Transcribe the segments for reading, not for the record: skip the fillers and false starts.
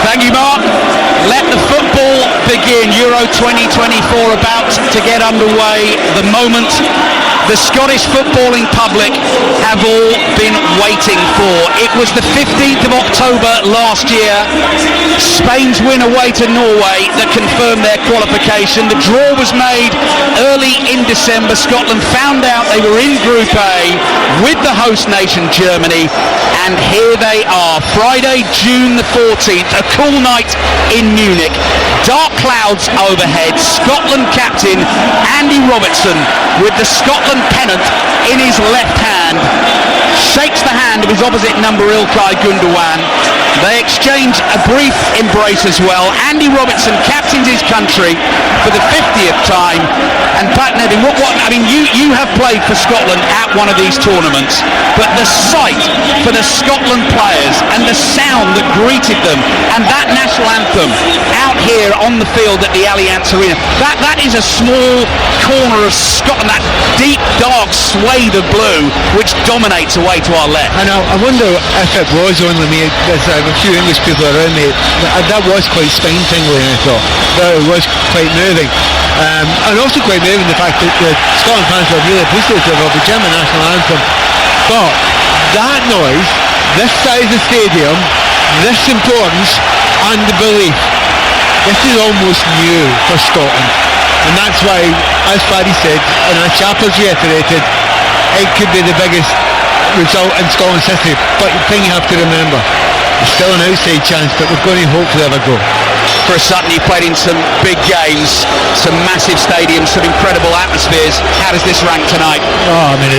Thank you, Mark. Let the football begin. Euro 2024 about to get underway. The moment the Scottish footballing public have all been waiting for. It was the 15th of October last year, Spain's win away to Norway, that confirmed their qualification. The draw was made early in December. Scotland found out they were in Group A with the host nation Germany, and here they are. Friday, June the 14th, a cool night in Munich. Dark clouds overhead. Scotland captain Andy Robertson, with the Scotland pennant in his left hand, shakes the hand of his opposite number, Ilkay Gundogan. They exchange a brief embrace as well. Andy Robertson captains his country for the 50th time. And Pat Nevin, you have played for Scotland at one of these tournaments, but the sight for the Scotland players and the sound that greeted them, and that national anthem out here on the field at the Allianz Arena, that is a small corner of Scotland, that deep dark swathe of blue which dominates away to our left. I know. I wonder if it was only me. There's a few English people around me. That was quite spine tingling, I thought. That was quite moving. And also quite moving the fact that the Scotland fans were really appreciative of the German national anthem. But that noise, this size of stadium, this importance and the belief, this is almost new for Scotland. And that's why, as Paddy said, and as Chappell's reiterated, it could be the biggest result in Scotland's history. But the thing you have to remember, it's still an outside chance, but we're going to hopefully have a go. Chris Sutton, you played in some big games, some massive stadiums, some incredible atmospheres. How does this rank tonight? Oh, I mean,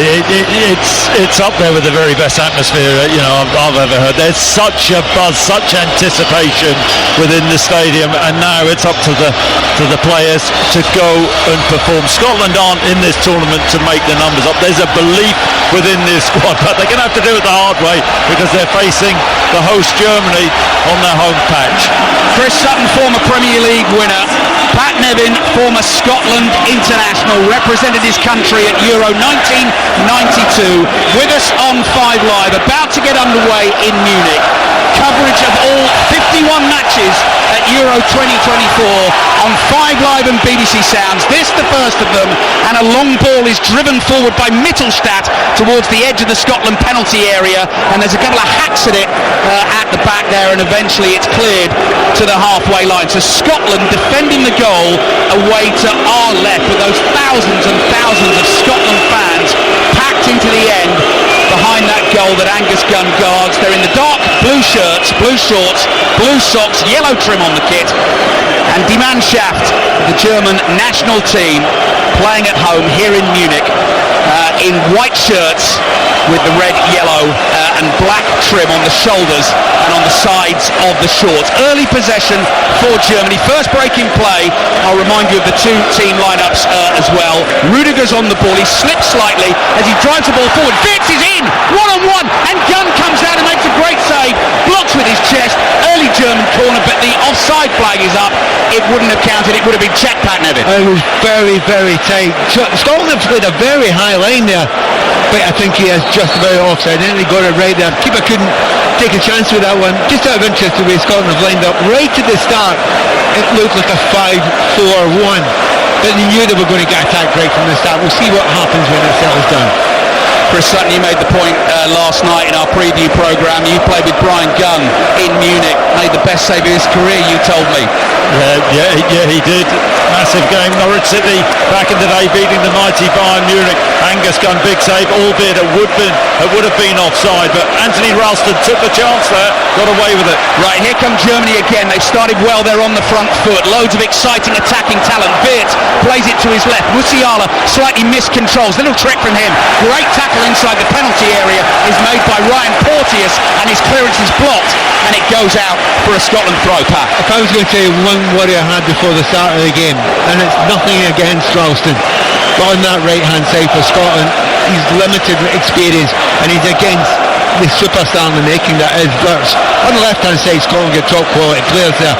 it's up there with the very best atmosphere I've ever heard. There's such a buzz, such anticipation within the stadium, and now it's up to the players to go and perform. Scotland aren't in this tournament to make the numbers up. There's a belief within this squad, but they're going to have to do it the hard way because they're facing the host Germany on their home patch. Chris Sutton, former Premier League winner. Pat Nevin, former Scotland international, represented his country at Euro 1992. With us on 5 Live, about to get underway in Munich. Coverage of all 51 matches at Euro 2024 on 5 Live and BBC Sounds. This the first of them, and a long ball is driven forward by Mittelstadt towards the edge of the Scotland penalty area, and there's a couple of hacks at it at the back there, and eventually it's cleared to the halfway line. So Scotland defending the goal away to our left, with those thousands and thousands of Scotland fans packed into the end behind that goal that Angus Gunn guards. They're in the dark blue shirts, blue shorts, blue socks, yellow trim on the kit. And Die Mannschaft, the German national team, playing at home here in Munich, in white shirts with the red, yellow and black trim on the shoulders and on the sides of the shorts. Early possession for Germany. First break in play. I'll remind you of the two team lineups as well. Rudiger's on the ball. He slips slightly as he drives the ball forward. Fitz is in, one-on-one, and Gunn comes down and makes a great save. Blocks with his chest. Early German corner, but the offside flag is up. It wouldn't have counted. It would have been checked, Pat Nevin. It was very, very tight. Scotland have played a very high line there, but I think he is just about offside. I think he got it right there. Keeper couldn't take a chance with that one. Just out of interest, the way Scotland have lined up right at the start, it looked like a 5-4-1, but they knew they were going to get attacked right from the start. We'll see what happens when it settles down. Chris Sutton, you made the point last night in our preview programme. You played with Brian Gunn in Munich, made the best save of his career, you told me. Yeah, he did. Massive game. Norwich City back in the day beating the mighty Bayern Munich. Angus Gunn, big save, albeit it would have been offside, but Anthony Ralston took the chance there, got away with it. Right, here come Germany again. They've started well, they're on the front foot. Loads of exciting attacking talent. Wirtz plays it to his left. Musiala slightly miscontrols. Little trick from him. Great tackle inside the penalty area is made by Ryan Porteous, and his clearance is blocked, and it goes out for a Scotland throw, Pat. If I was going to tell you one worry I had before the start of the game, and it's nothing against Ralston, but on that right hand side for Scotland, he's limited experience, and he's against the superstar in the making that is Wirtz. On the left hand side, Scotland get top quality players there.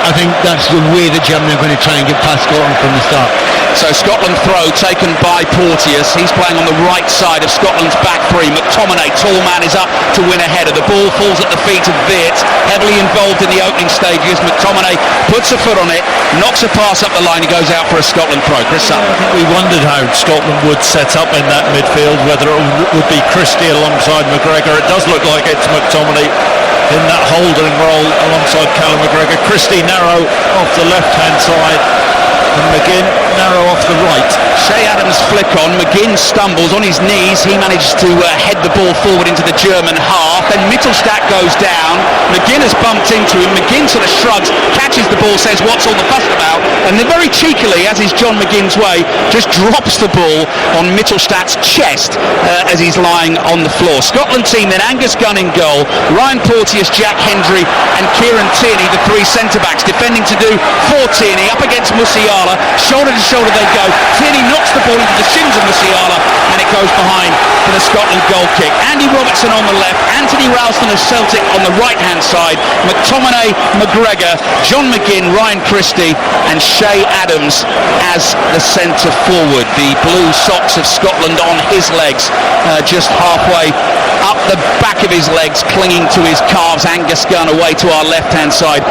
I think that's the way that Germany are going to try and get past Scotland from the start. So Scotland throw taken by Porteous. He's playing on the right side of Scotland's back three. McTominay, tall man, is up to win a header. The ball falls at the feet of Veert, heavily involved in the opening stages. McTominay puts a foot on it, knocks a pass up the line. He goes out for a Scotland throw. Chris Sutton. I think we wondered how Scotland would set up in that midfield, whether it would be Christie alongside McGregor. It does look like it's McTominay in that holding role alongside Callum McGregor. Christie narrow off the left-hand side, and McGinn narrow off the right. Shea Adams flick on. McGinn stumbles on his knees. He manages to head the ball forward into the German half. Then Mittelstadt goes down. McGinn has bumped into him. McGinn sort of shrugs, catches the ball, says, "What's all the fuss about?" And then very cheekily, as is John McGinn's way, just drops the ball on Mittelstadt's chest as he's lying on the floor. Scotland team then: Angus Gunn in goal, Ryan Porteous, Jack Hendry and Kieran Tierney, the three centre-backs. Defending to do for Tierney, up against Musiala. Shoulder to shoulder they go. Tierney knocks the ball into the shins of Musiala, and it goes behind for the Scotland goal kick. Andy Robertson on the left, Anthony Ralston of Celtic on the right-hand side, McTominay, McGregor, John McGinn, Ryan Christie and Shea Adams as the centre forward. The blue socks of Scotland on his legs, just halfway up the back of his legs, clinging to his calves. Angus Gunn away to our left-hand side,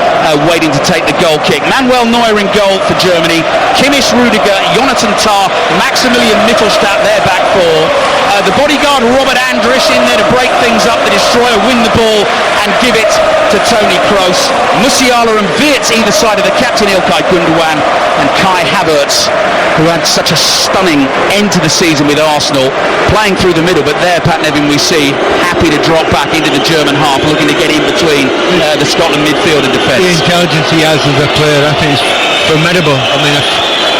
waiting to take the goal kick. Manuel Neuer in goal for Germany. Kimmich, Rudiger, Jonathan Tah, Maximilian Mittelstadt, their back four. The bodyguard Robert Andrich in there to break things up. The destroyer win the ball and give it to Tony Kroos. Musiala and Veert either side of the captain Ilkay Gundogan, and Kai Havertz, who had such a stunning end to the season with Arsenal, playing through the middle. But there, Pat Nevin, we see happy to drop back into the German half, looking to get in between the Scotland midfield and defence. The intelligence he has as a player, I think, is formidable. I mean, if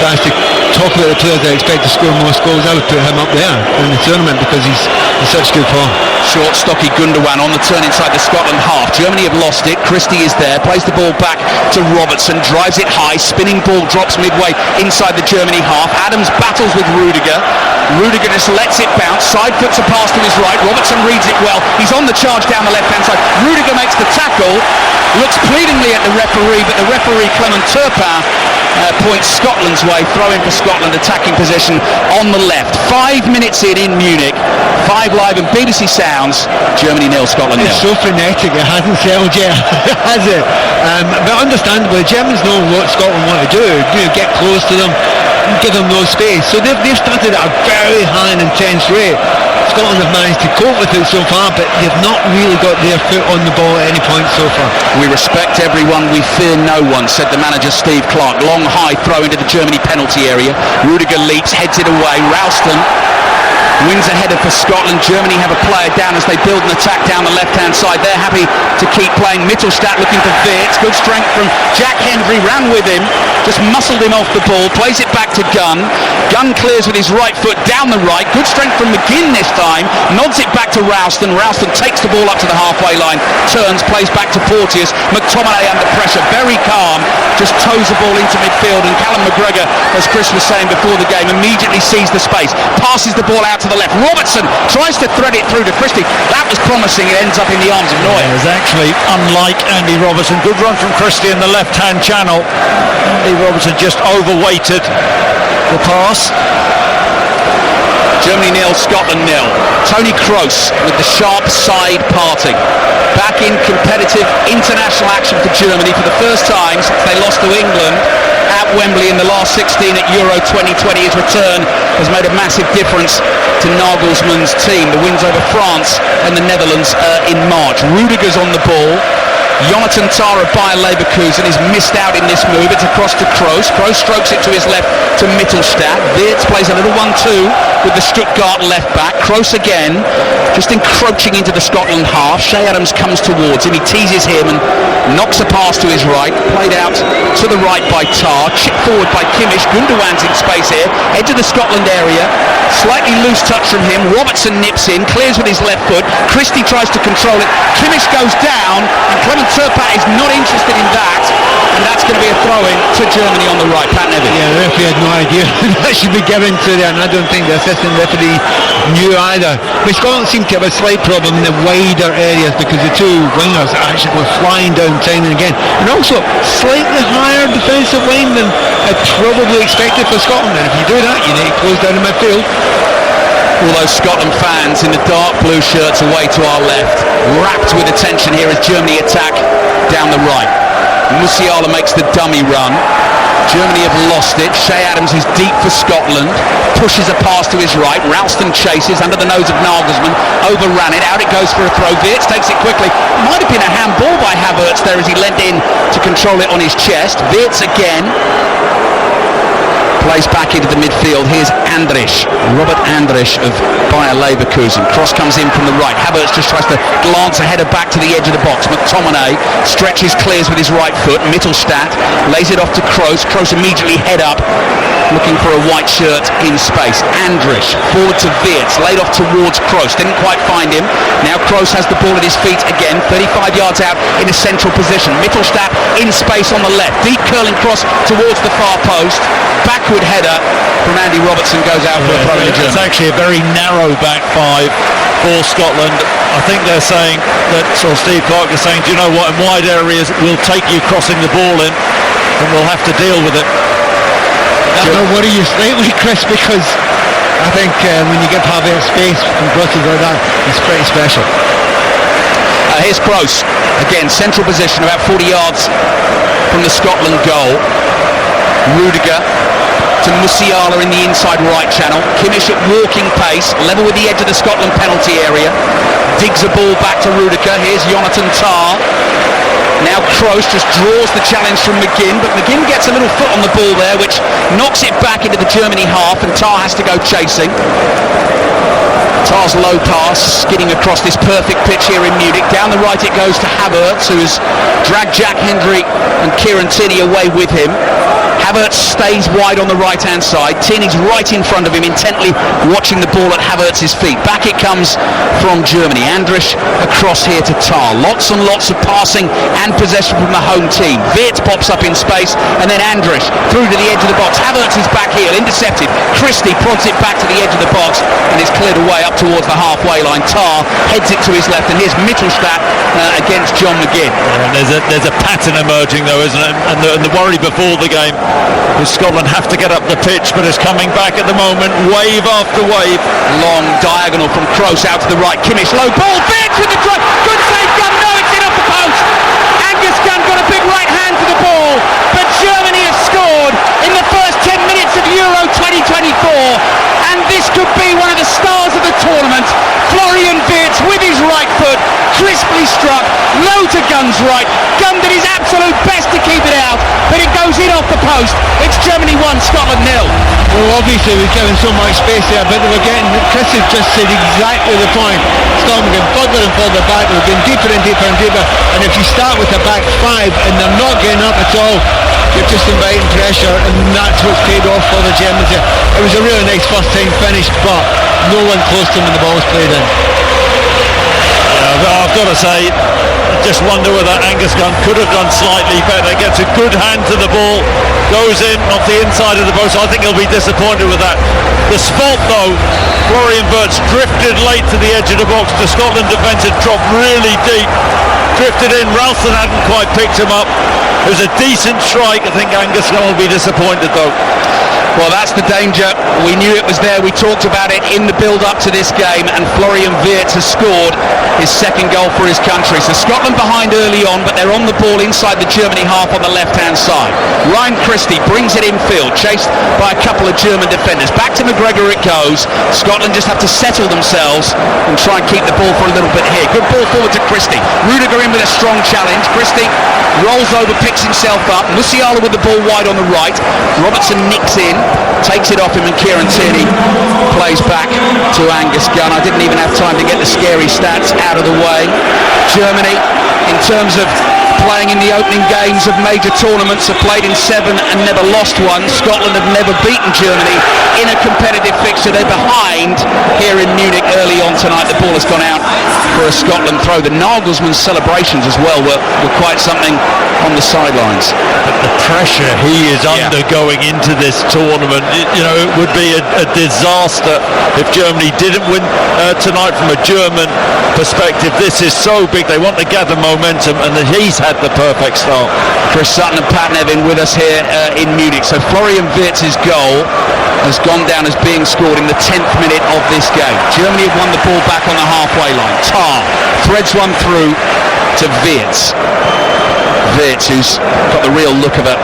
I was to talk about the players I expect to score most goals, I would put him up there in the tournament because he's in such good form. Short, stocky Gundogan on the turn inside the Scotland half. Germany have lost it. Christie is there, plays the ball back to Robertson, drives it high, spinning ball drops midway inside the Germany half. Adams battles with Rudiger. Rudiger just lets it bounce, side puts a pass to his right. Robertson reads it well. He's on the charge down the left-hand side. Rudiger makes the tackle, looks pleadingly at the referee, but the referee, Clement Turpin, points Scotland's way. Throw in for Scotland, attacking position on the left. 5 minutes in Munich. 5 Live and BBC Sounds. Germany 0, Scotland 0. It's so frenetic, it hasn't settled yet, has it? But understandably, the Germans know what Scotland want to do. Get close to them, give them no space. So they've started at a very high and intense rate. Scotland have managed to cope with it so far, but they've not really got their foot on the ball at any point so far. We respect everyone, we fear no one, said the manager Steve Clarke. Long high throw into the Germany penalty area. Rudiger leaps, heads it away. Ralston wins a header for Scotland. Germany have a player down as they build an attack down the left-hand side. They're happy to keep playing. Mittelstadt looking for Veert. Good strength from Jack Hendry, ran with him, just muscled him off the ball, plays it back to Gunn. Gunn clears with his right foot down the right. Good strength from McGinn this time, nods it back to Ralston. Ralston takes the ball up to the halfway line, turns, plays back to Porteous. McTominay under pressure, very calm, just toes the ball into midfield, and Callum McGregor, as Chris was saying before the game, immediately sees the space, passes the ball out to the left. Robertson tries to thread it through to Christie. That was promising. It ends up in the arms of Neuer. It was actually unlike Andy Robertson. Good run from Christie in the left-hand channel. Andy Robertson just overweighted the pass. Germany 0, Scotland 0. Tony Kroos with the sharp side parting. Back in competitive international action for Germany for the first time since they lost to England at Wembley in the last 16 at Euro 2020. His return has made a massive difference to Nagelsmann's team. The wins over France and the Netherlands in March. Rudiger's on the ball. Jonathan Tah of Bayer Leverkusen is missed out in this move. It's across to Kroos. Kroos strokes it to his left to Mittelstadt. Wirtz plays a little 1-2 with the Stuttgart left back. Kroos again, just encroaching into the Scotland half. Shea Adams comes towards him. He teases him and knocks a pass to his right. Played out to the right by Tah. Chipped forward by Kimmich. Gundogan's in space here. Edge of the Scotland area. Slightly loose touch from him. Robertson nips in, clears with his left foot. Christie tries to control it. Kimmich goes down, and Clement Turpin is not interested in that. and that's going to be a throw-in to Germany on the right. Pat Nevin. Yeah, the referee had no idea that should be given to there, and I don't think the assistant referee knew either. But Scotland seemed to have a slight problem in the wider areas because the two wingers actually go flying down time and again, and also slightly higher defensive line than I probably expected for Scotland. And if you do that, you need to close down the midfield. All those Scotland fans in the dark blue shirts away to our left, wrapped with attention here as Germany attack down the right. Musiala makes the dummy run. Germany have lost it. Shea Adams is deep for Scotland, pushes a pass to his right. Ralston chases under the nose of Nagelsmann, overran it, out it goes for a throw. Wirtz takes it quickly. Might have been a handball by Havertz there as he leant in to control it on his chest. Wirtz again. Plays back into the midfield. Here's Andrich, Robert Andrich of Bayer Leverkusen. Cross comes in from the right. Havertz just tries to glance a header back to the edge of the box. McTominay stretches, clears with his right foot. Mittelstadt lays it off to Kroos. Kroos immediately head up, looking for a white shirt in space. Andrich forward to Wirtz, laid off towards Kroos. Didn't quite find him. Now Kroos has the ball at his feet again. 35 yards out in a central position. Mittelstadt in space on the left. Deep curling cross towards the far post. Backward header from Andy Robertson goes out for a throw in the Germany. It's actually a very narrow back five for Scotland. I think they're saying that, or Steve Clarke is saying, do you know what, in wide areas we'll take you crossing the ball in and we'll have to deal with it. That will worry you slightly, Chris, because I think when you give Havertz space from crosses like that, it's pretty special. Here's Kroos, again central position, about 40 yards from the Scotland goal. Rudiger to Musiala in the inside right channel. Kimmich at walking pace, level with the edge of the Scotland penalty area. Digs a ball back to Rudiger. Here's Jonathan Tah. Now Kroos just draws the challenge from McGinn, but McGinn gets a little foot on the ball there, which knocks it back into the Germany half, and Tah has to go chasing. Tah's low pass skidding across this perfect pitch here in Munich. Down the right it goes to Havertz, who has dragged Jack Hendry and Kieran Tierney away with him. Havertz stays wide on the right-hand side. Tierney's right in front of him, intently watching the ball at Havertz's feet. Back it comes from Germany. Andrich across here to Tah. Lots and lots of passing and possession from the home team. Wirtz pops up in space, and then Andrich through to the edge of the box. Havertz is back heel, intercepted. Christie prods it back to the edge of the box and is cleared away up towards the halfway line. Tah heads it to his left, and here's Mittelstadt against John McGinn. Yeah, there's a pattern emerging though, isn't it? And the worry before the game is Scotland have to get up the pitch, but it's coming back at the moment, wave after wave. Long diagonal from Kroos out to the right. Kimmich, low ball, Wirtz with the drive. Good save, Gunn. No, it's in off the post. Angus Gunn got a big right hand to the ball, but Germany has scored in the first 10 minutes of Euro 2024, and this could be one of the stars of the tournament. Florian Wirtz with his right foot, crisply struck, low to Gunn's right. Gunn did his absolute best to keep it out, but it goes in off the post. It's Germany 1, Scotland 0. Well, obviously we've given so much space there, but they were getting, Chris has just said exactly the point. Scotland getting further and further back, they're getting deeper and deeper and deeper, and if you start with a back five and they're not getting up at all, you're just inviting pressure, and that's what's paid off for the Germans. It was a really nice first time finish, but no one close to them when the ball was played in. I've got to say, I just wonder whether Angus Gunn could have done slightly better. Gets a good hand to the ball, goes in off the inside of the post. I think he'll be disappointed with that. The spot though, Florian Wirtz drifted late to the edge of the box. The Scotland defence had dropped really deep, drifted in. Ralston hadn't quite picked him up. It was a decent strike. I think Angus Gunn will be disappointed though. Well, that's the danger. We knew it was there. We talked about it in the build-up to this game, and Florian Wirtz has scored his second goal for his country. So Scotland behind early on, but they're on the ball inside the Germany half on the left-hand side. Ryan Christie brings it infield, chased by a couple of German defenders. Back to McGregor it goes. Scotland just have to settle themselves and try and keep the ball for a little bit here. Good ball forward to Christie. Rudiger in with a strong challenge. Christie rolls over, picks himself up. Musiala with the ball wide on the right. Robertson nicks in, takes it off him, and Kieran Tierney plays back to Angus Gunn. I didn't even have time to get the scary stats out of the way. Germany, in terms of playing in the opening games of major tournaments, have played in 7 and never lost one. Scotland have never beaten Germany in a competitive fixture. They're behind here in Munich early on tonight. The ball has gone out for a Scotland throw. The Nagelsmann celebrations as well were quite something on the sidelines. But the pressure he is under going into this tournament, it would be a disaster if Germany didn't win tonight. From a German perspective, this is so big. They want to gather momentum, and he's had the perfect start. Chris Sutton and Pat Nevin with us here in Munich. So Florian Wirtz's goal has gone down as being scored in the 10th minute of this game. Germany have won the ball back on the halfway line. Tah threads one through to Wirtz. Wirtz, who's got the real look of a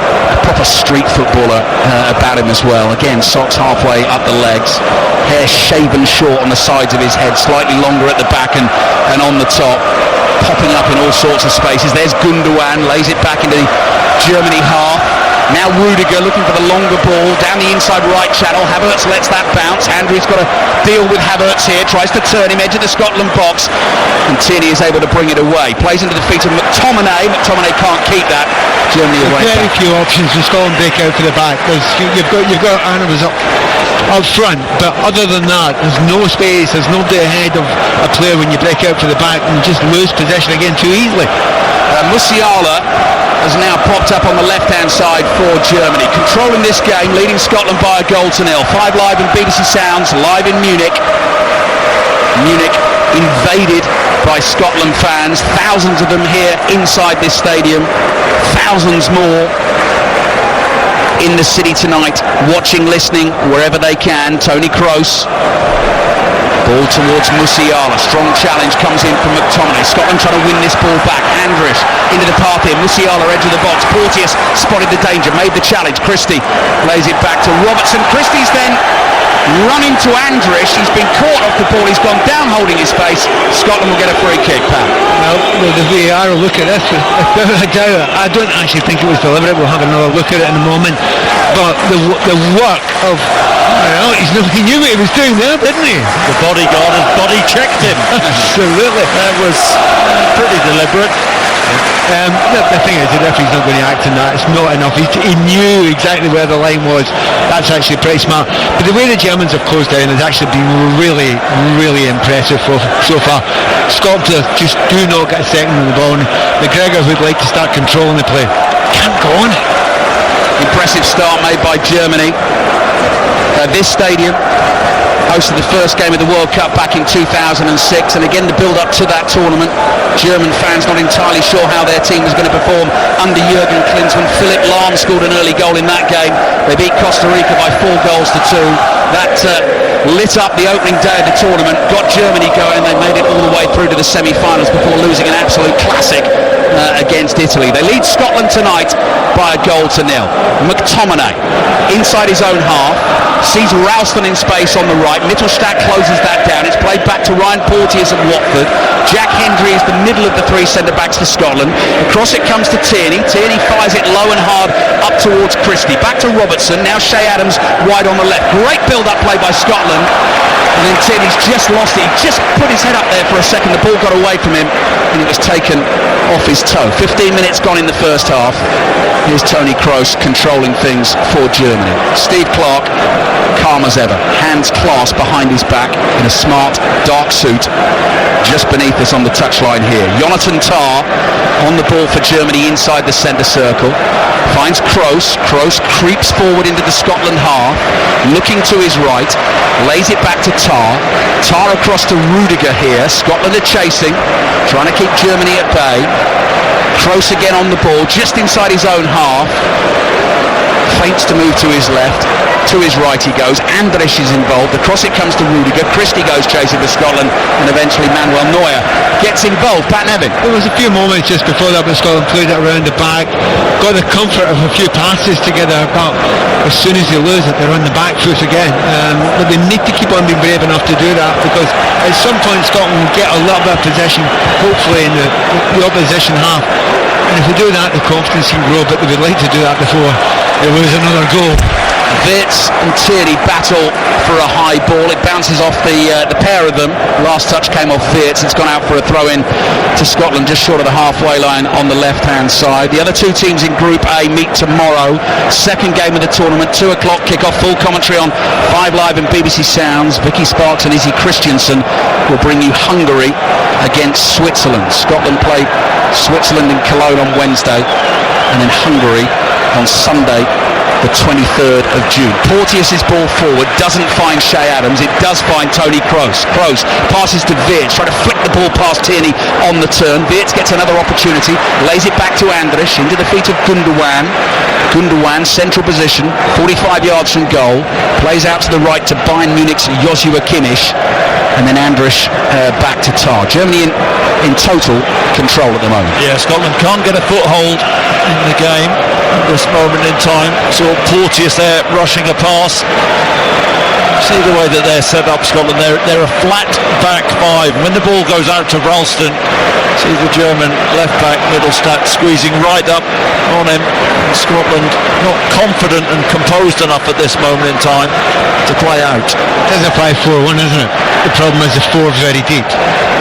proper street footballer about him as well. Again, socks halfway up the legs, hair shaven short on the sides of his head, slightly longer at the back and on the top, popping up in all sorts of spaces. There's Gundogan, lays it back into the Germany half. Now Rudiger looking for the longer ball down the inside right channel. Havertz lets that bounce. Andrew's got to deal with Havertz here, tries to turn him edge of the Scotland box, and Tierney is able to bring it away. Plays into the feet of McTominay. McTominay can't keep that. Germany away. Very few options when Scotland break out for the back. You've got Arnold up front, but other than that, there's no space. There's nobody ahead of a player when you break out for the back and just lose possession again too easily. Musiala has now popped up on the left-hand side for Germany, controlling this game, leading Scotland by 1-0. 5 Live and BBC Sounds, live in Munich. Munich invaded by Scotland fans, thousands of them here inside this stadium, thousands more in the city tonight, watching, listening, wherever they can. Tony Kroos. Ball towards Musiala. Strong challenge comes in from McTominay. Scotland trying to win this ball back. Andrich into the path here. Musiala edge of the box. Porteous spotted the danger, made the challenge. Christie lays it back to Robertson. Christie's then run into Andrich. He's been caught off the ball. He's gone down holding his face. Scotland will get a free kick, Pat. Well, the VAR will look at this. I don't actually think it was deliberate. We'll have another look at it in a moment. But the work of... he knew what he was doing there, didn't he? The bodyguard has body checked him. Absolutely. That was pretty deliberate. The thing is, the referee's not going to act on that. It's not enough. He knew exactly where the line was. That's actually pretty smart. But the way the Germans have closed down has actually been really, really impressive so far. Scotland just do not get a second on the ball. McGregor would like to start controlling the play. Can't go on. Impressive start made by Germany. This stadium hosted the first game of the World Cup back in 2006, and again the build-up to that tournament. German fans not entirely sure how their team was going to perform under Jurgen Klinsmann. Philipp Lahm scored an early goal in that game. They beat Costa Rica by 4-2. That lit up the opening day of the tournament, got Germany going. They made it all the way through to the semi-finals before losing an absolute classic against Italy. They lead Scotland tonight by 1-0. McTominay inside his own half, sees Ralston in space on the right. Mittelstadt closes that down. It's played back to Ryan Porteous of Watford. Jack Hendry is the middle of the 3 centre-backs for Scotland. Across it comes to Tierney. Tierney fires it low and hard up towards Christie. Back to Robertson. Now Shea Adams wide on the left. Great build-up play by Scotland. And then Tierney's just lost it. He just put his head up there for a second. The ball got away from him and it was taken off his toe. 15 minutes gone in the first half. Here's Tony Kroos controlling things for Germany. Steve Clarke, calm as ever. Hands clasped behind his back in a smart dark suit just beneath us on the touchline here. Jonathan Tah on the ball for Germany inside the centre circle. Finds Kroos. Kroos creeps forward into the Scotland half, looking to his right, lays it back to Tah. Tah across to Rudiger here. Scotland are chasing, trying to keep Germany at bay. Kroos again on the ball, just inside his own half. Feints to move to his left. To his right he goes. Andrich is involved. Across it comes to Rudiger. Christie goes chasing for Scotland, and eventually Manuel Neuer gets involved. Pat Nevin. There was a few moments just before that when Scotland played it around the back, got the comfort of a few passes together, but as soon as they lose it, they're on the back foot again. But they need to keep on being brave enough to do that, because at some point Scotland will get a little bit of possession, hopefully in the opposition half. And if they do that, the confidence can grow, but they would like to do that before they lose another goal. Wirtz and Tierney battle for a high ball. It bounces off the pair of them. Last touch came off Wirtz. It's gone out for a throw-in to Scotland, just short of the halfway line on the left-hand side. The other two teams in Group A meet tomorrow. Second game of the tournament, 2 o'clock kick-off. Full commentary on 5 Live and BBC Sounds. Vicky Sparks and Izzy Christiansen will bring you Hungary against Switzerland. Scotland play Switzerland in Cologne on Wednesday, and then Hungary on Sunday, the 23rd of June. Porteous' ball forward doesn't find Shay Adams, it does find Tony Kroos. Kroos passes to Wirtz, trying to flick the ball past Tierney on the turn. Wirtz gets another opportunity, lays it back to Andrich, into the feet of Gundogan. Gundogan, central position, 45 yards from goal, plays out to the right to Bayern Munich's Joshua Kimmich, and then Andrich back to Tar. Germany in total control at the moment. Yeah, Scotland can't get a foothold in the game at this moment in time. So Porteous there rushing a pass. See the way that they're set up, Scotland. They're a flat back five. When the ball goes out to Ralston, see the German left back Middlestat squeezing right up on him. And Scotland not confident and composed enough at this moment in time to play out. It is a 5-4-1, isn't it? The problem is the four's very deep.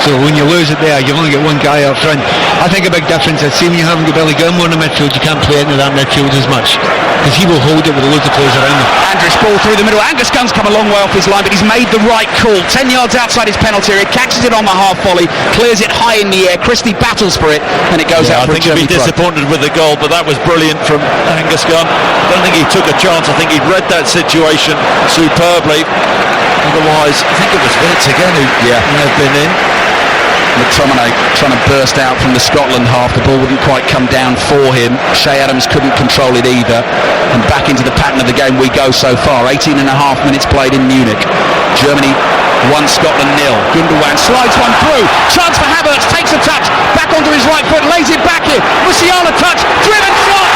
So when you lose it there, you only get one guy up front. I think a big difference is, see, when you haven't got Billy Gilmore in the midfield, you can't play into that midfield as much, because he will hold it with loads of players around him. Andrich ball through the middle. Angus Gunn's come a long way off his line, but he's made the right call. 10 yards outside his penalty area, catches it on the half volley, clears it high in the air. Christie battles for it, and it goes out for a German I think he'd be disappointed with the goal, but that was brilliant from Angus Gunn. I don't think he took a chance. I think he read that situation superbly. Otherwise, I think it was Wirtz again who may have been in. McTominay trying to burst out from the Scotland half. The ball wouldn't quite come down for him. Shay Adams couldn't control it either. And back into the pattern of the game we go so far. 18 and a half minutes played in Munich. Germany 1, Scotland 0. Gundogan slides one through. Chance for Havertz, takes a touch. Back onto his right foot, lays it back in. Musiala touch, driven shot.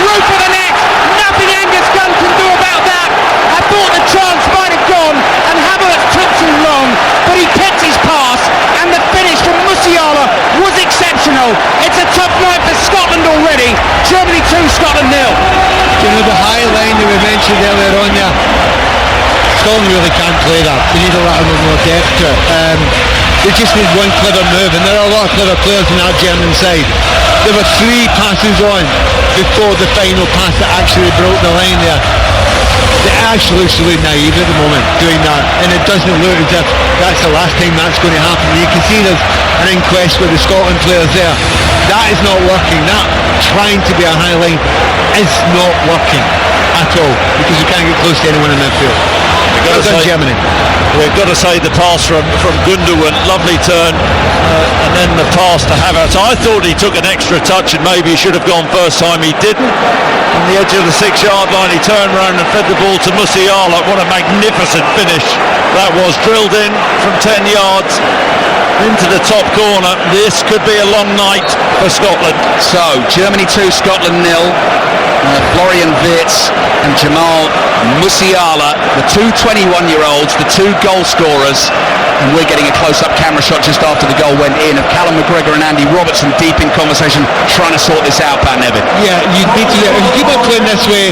Roof of the net. Nothing Angus Gunn can do about that. I thought the chance might have gone, and Havertz took too long, but he kept his pass, and the finish from Musiala was exceptional. It's a tough night for Scotland already. Germany 2, Scotland 0. You know, the high line that we mentioned earlier on there, Scotland really can't play that. They need a lot more depth to it. They just need one clever move, and there are a lot of clever players in that German side. There were 3 passes on before the final pass that actually broke the line there. They actually look really naive at the moment doing that, and it doesn't look as if that's the last time that's going to happen. You can see there's an inquest with the Scotland players there. That is not working. That trying to be a high line is not working at all, because you can't get close to anyone in midfield. Germany. We've got to say the pass from Gundogan, lovely turn, and then the pass to Havertz. I thought he took an extra touch and maybe he should have gone first time. He didn't. On the edge of the 6-yard line, he turned around and fed the ball to Musiala. What a magnificent finish that was, drilled in from 10 yards into the top corner. This could be a long night for Scotland. So Germany 2, Scotland 0. Florian Wirtz and Jamal Musiala, the 2 21-year-olds, the 2 goal scorers, and we're getting a close-up camera shot just after the goal went in of Callum McGregor and Andy Robertson deep in conversation, trying to sort this out, Pat Nevin. Yeah, you need to. If you keep on playing this way,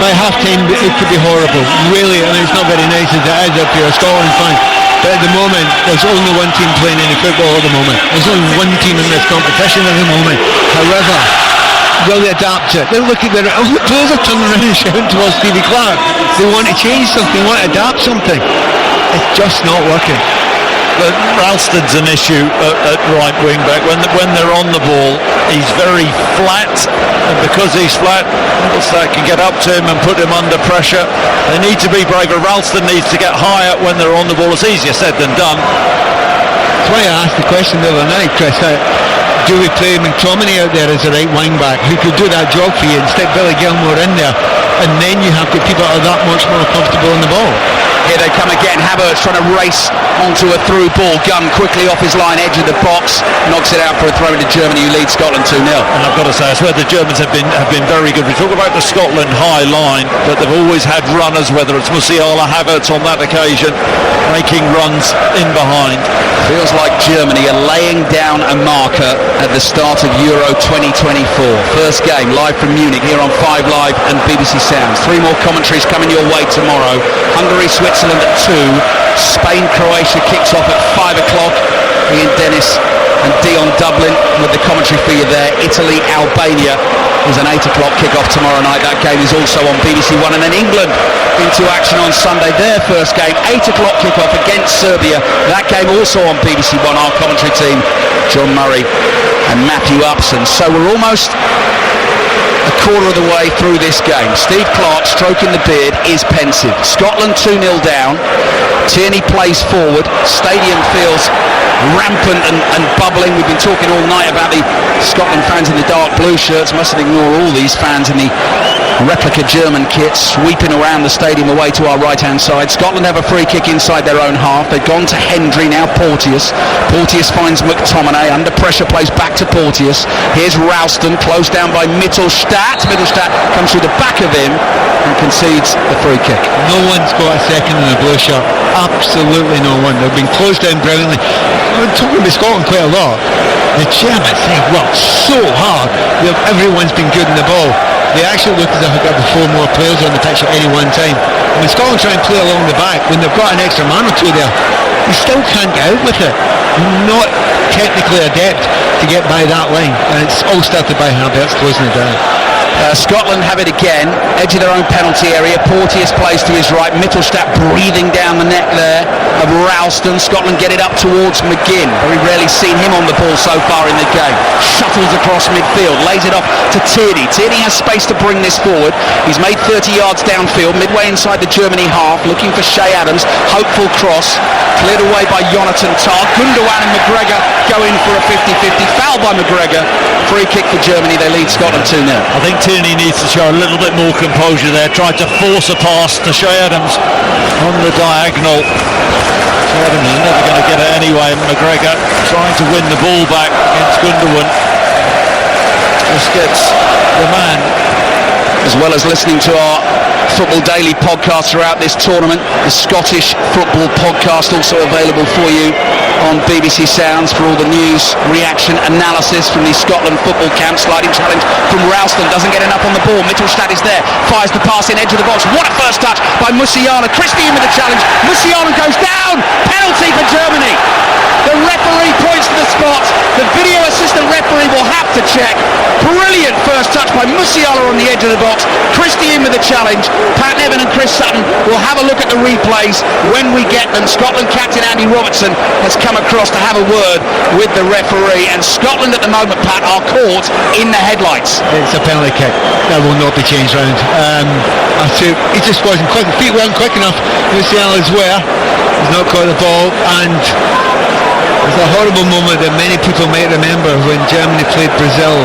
by half-time it could be horrible. Really, I mean, it's not very nice as it is up here, Scotland fans. But at the moment, there's only one team playing any football at the moment. There's only one team in this competition at the moment. However, will they adapt to it? They look at their players are turning around and shouting towards Stevie Clark. They want to change something, they want to adapt something. It's just not working. But Ralston's an issue at right wing back. When they're on the ball, he's very flat, and because he's flat, Middlestat can get up to him and put him under pressure. They need to be braver. Ralston needs to get higher when they're on the ball. It's easier said than done. That's why I asked the question the other night, Chris. Do we play McTominay out there as a right wing back who could do that job for you, and stick Billy Gilmore in there, and then you have got people that are that much more comfortable in the ball? Here they come again. Havertz trying to race onto a through ball. Gunn quickly off his line, edge of the box, knocks it out for a throw into Germany, who leads Scotland 2-0. And I've got to say, I swear the Germans have been very good. We talk about the Scotland high line, but they've always had runners, whether it's Musiala, Havertz on that occasion, making runs in behind. Feels like Germany are laying down a marker at the start of Euro 2024. First game live from Munich here on 5 Live and BBC Sounds. 3 more commentaries coming your way tomorrow. Hungary, Switzerland at 2. Spain, Croatia kicks off at 5 o'clock. Ian Dennis and Dion Dublin with the commentary for you there. Italy, Albania is an 8 o'clock kick-off tomorrow night. That game is also on BBC One. And then England into action on Sunday. Their first game, 8 o'clock kick-off against Serbia. That game also on BBC One. Our commentary team, John Murray and Matthew Upson. So we're almost a quarter of the way through this game. Steve Clarke, stroking the beard, is pensive. Scotland 2-0 down. Tierney plays forward. Stadium feels rampant and bubbling. We've been talking all night about the Scotland fans in the dark blue shirts. Mustn't ignore all these fans in the replica German kits sweeping around the stadium away to our right hand side. Scotland have a free kick inside their own half. They've gone to Hendry, now Porteous. Porteous finds McTominay, under pressure plays back to Porteous. Here's Ralston, closed down by Mittelstadt. Mittelstadt comes through the back of him and concedes the free kick. No one's got a second in the blue shirt. Absolutely no one. They've been closed down brilliantly. I've been talking about Scotland quite a lot. The Germans, they've worked so hard. Everyone's been good in the ball. They actually look as if they've got 4 more players on the pitch at any one time. I mean, Scotland try and play along the back when they've got an extra man or two there. They still can't get out with it. Not technically adept to get by that line. And it's all started by Havertz closing it down. Scotland have it again, edge of their own penalty area. Porteous plays to his right. Mittelstadt breathing down the neck there of Ralston. Scotland get it up towards McGinn. Very rarely seen him on the ball so far in the game. Shuttles across midfield, lays it off to Tierney. Tierney has space to bring this forward. He's made 30 yards downfield, midway inside the Germany half, looking for Shea Adams. Hopeful cross, cleared away by Jonathan Tah. Gundogan and McGregor go in for a 50-50. Foul by McGregor. Free kick for Germany. They lead Scotland 2-0. I think Tierney needs to show a little bit more composure there. Tried to force a pass to Shea Adams on the diagonal. Shea Adams is never going to get it anyway. McGregor trying to win the ball back against Gundogan. Just gets the man. As well as listening to our Football Daily podcast throughout this tournament, the Scottish Football Podcast also available for you on BBC Sounds for all the news, reaction, analysis from the Scotland football camp. Sliding challenge from Ralston, doesn't get enough on the ball. Mittelstadt is there, fires the pass in, edge of the box. What a first touch by Musiala. Christie in with the challenge. Musiala goes down. Penalty for Germany. The referee points to the spot. The video assistant referee will have to check. Brilliant first touch by Musiala on the edge of the box. Christie in with the challenge. Pat Nevin and Chris Sutton will have a look at the replays when we get them. Scotland captain Andy Robertson has come across to have a word with the referee, and Scotland at the moment, Pat, are caught in the headlights. It's a penalty kick. That will not be changed round. I think he just wasn't quick. Feet weren't quick enough. Musiala's where he's not caught the ball, and it's a horrible moment that many people might remember when Germany played Brazil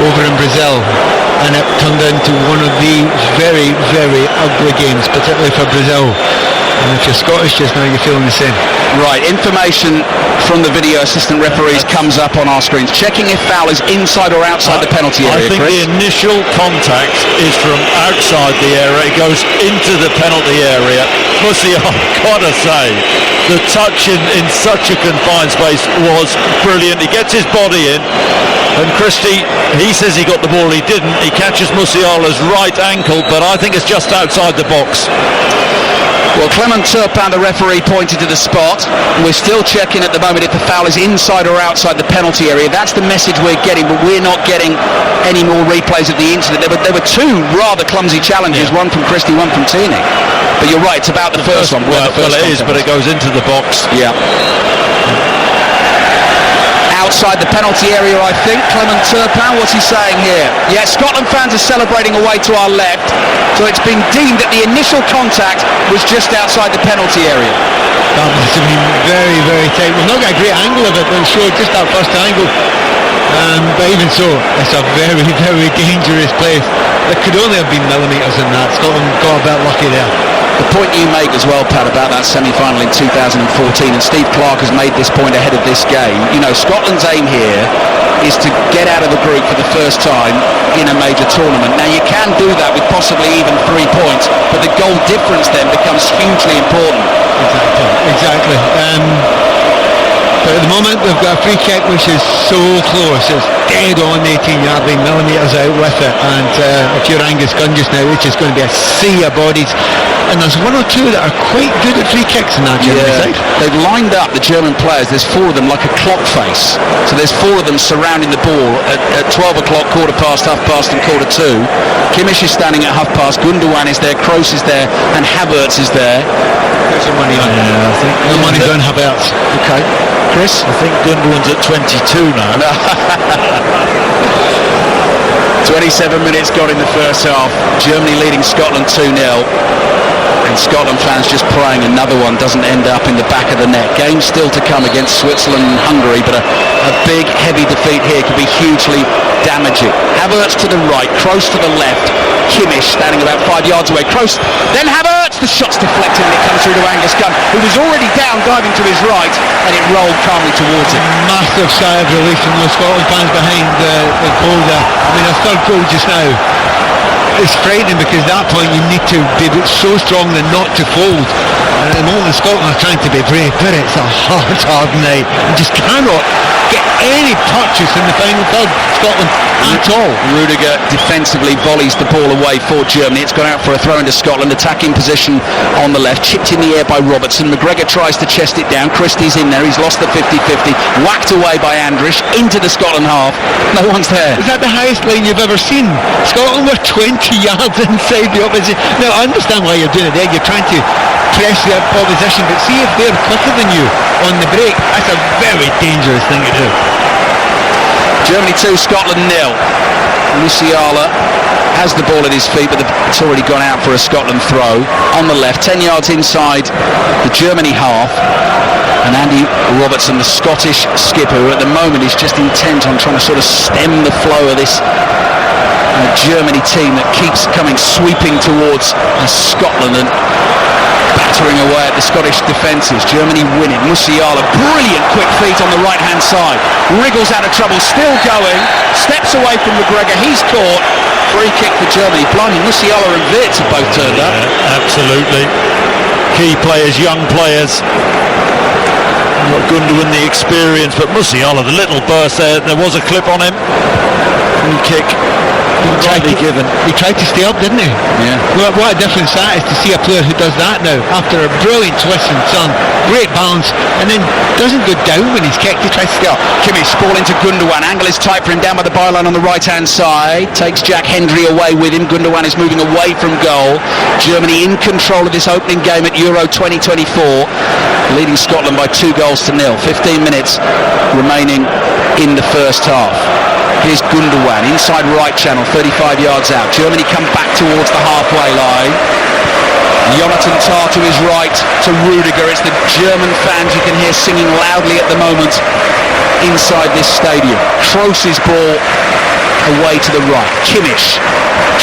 over in Brazil, and it turned into one of the very, very ugly games, particularly for Brazil. And if you're Scottish just now, you're feeling the same. Right, information from the video assistant referees comes up on our screens. Checking if foul is inside or outside the penalty area, I think Chris. the initial contact is from outside the area. It goes into the penalty area. Musiala, I've got to say, the touch in such a confined space was brilliant. He gets his body in, and Christie, he says he got the ball. He didn't. He catches Musiala's right ankle, but I think it's just outside the box. Well, Clement Turpin, the referee, pointed to the spot. We're still checking at the moment if the foul is inside or outside the penalty area. That's the message we're getting, but we're not getting any more replays of the incident. There were 2 rather clumsy challenges, one from Christie, one from Tierney. But you're right, it's about the first one. Well, it is, but it goes into the box. Yeah. Outside the penalty area, I think. Clement Turpin, what's he saying here? Yeah, Scotland fans are celebrating away to our left, so it's been deemed that the initial contact was just outside the penalty area. That must have been very, very tight. We've not got a great angle of it, but it showed just that first angle. But even so, it's a very, very dangerous place. There could only have been millimetres in that. Scotland got a bit lucky there. The point you make as well, Pat, about that semi-final in 2014, and Steve Clarke has made this point ahead of this game. You know, Scotland's aim here is to get out of the group for the first time in a major tournament. Now, you can do that with possibly even 3 points, but the goal difference then becomes hugely important. Exactly. But at the moment they've got a free kick which is so close, it's dead on the 18-yard line, millimetres out with it, and if you're Angus Gunn just now, it's just going to be a sea of bodies, and there's one or two that are quite good at free kicks in that German side. They've lined up the German players, there's 4 of them like a clock face, so there's 4 of them surrounding the ball at 12 o'clock, quarter past, half past and quarter 2. Kimmich is standing at half past, Gundogan is there, Kroos is there and Havertz is there. There's some money on it. I think the money's on Havertz. Okay, Chris? I think Gundogan's at 22 now. 27 minutes gone in the first half. Germany leading Scotland 2-0. And Scotland fans just praying another one doesn't end up in the back of the net. Game still to come against Switzerland and Hungary, but a big, heavy defeat here could be hugely damaging. Havertz to the right, Kroos to the left, Kimmich standing about 5 yards away. Kroos, then Havertz, the shot's deflected and it comes through to Angus Gunn, who was already down, diving to his right, and it rolled calmly towards him. Massive sigh of relief from those Scotland fans behind the goal there. I mean, a third goal just now. It's frightening because at that point you need to be so strong and not to fold. And at the moment Scotland are trying to be brave, but it's a hard night. You just cannot get any purchase in the final third, Scotland, at all. Rudiger defensively volleys the ball away for Germany. It's gone out for a throw into Scotland. Attacking position on the left, chipped in the air by Robertson. McGregor tries to chest it down. Christie's in there. He's lost the 50-50. Whacked away by Andrich into the Scotland half. No one's there. Is that the highest line you've ever seen? Scotland were 20 yards inside the opposition. Now I understand why you're doing it there. You're trying to press the opposition, but see if they're quicker than you on the break. That's a very dangerous thing to do. Germany 2, Scotland 0. Musiala has the ball at his feet, but it's already gone out for a Scotland throw. On the left, 10 yards inside the Germany half. And Andy Robertson, the Scottish skipper, who at the moment is just intent on trying to sort of stem the flow of this Germany team that keeps coming sweeping towards Scotland and battering away at the Scottish defences. Germany winning. Musiala, brilliant quick feet on the right hand side, wriggles out of trouble, still going, steps away from McGregor, he's caught. Free kick for Germany. Blimey, Musiala and Wirtz have both turned up. Absolutely. Key players, young players. Not Gundogan the experience, but Musiala, the little burst there was a clip on him. Free kick. He tried to stay up, didn't he? Yeah. Well, what a difference that is to see a player who does that now after a brilliant twist and turn, great balance, and then doesn't go down when he's kicked. He tries to stay up. Kimmich ball into Gundogan. Angle is tight for him down by the byline on the right hand side. Takes Jack Hendry away with him. Gundogan is moving away from goal. Germany in control of this opening game at Euro 2024, leading Scotland by 2-0. 15 minutes remaining in the first half. Here's Gundogan, inside right channel, 35 yards out. Germany come back towards the halfway line. Jonathan Tah to his right, to Rudiger. It's the German fans you can hear singing loudly at the moment inside this stadium. Kroos's ball away to the right. Kimmich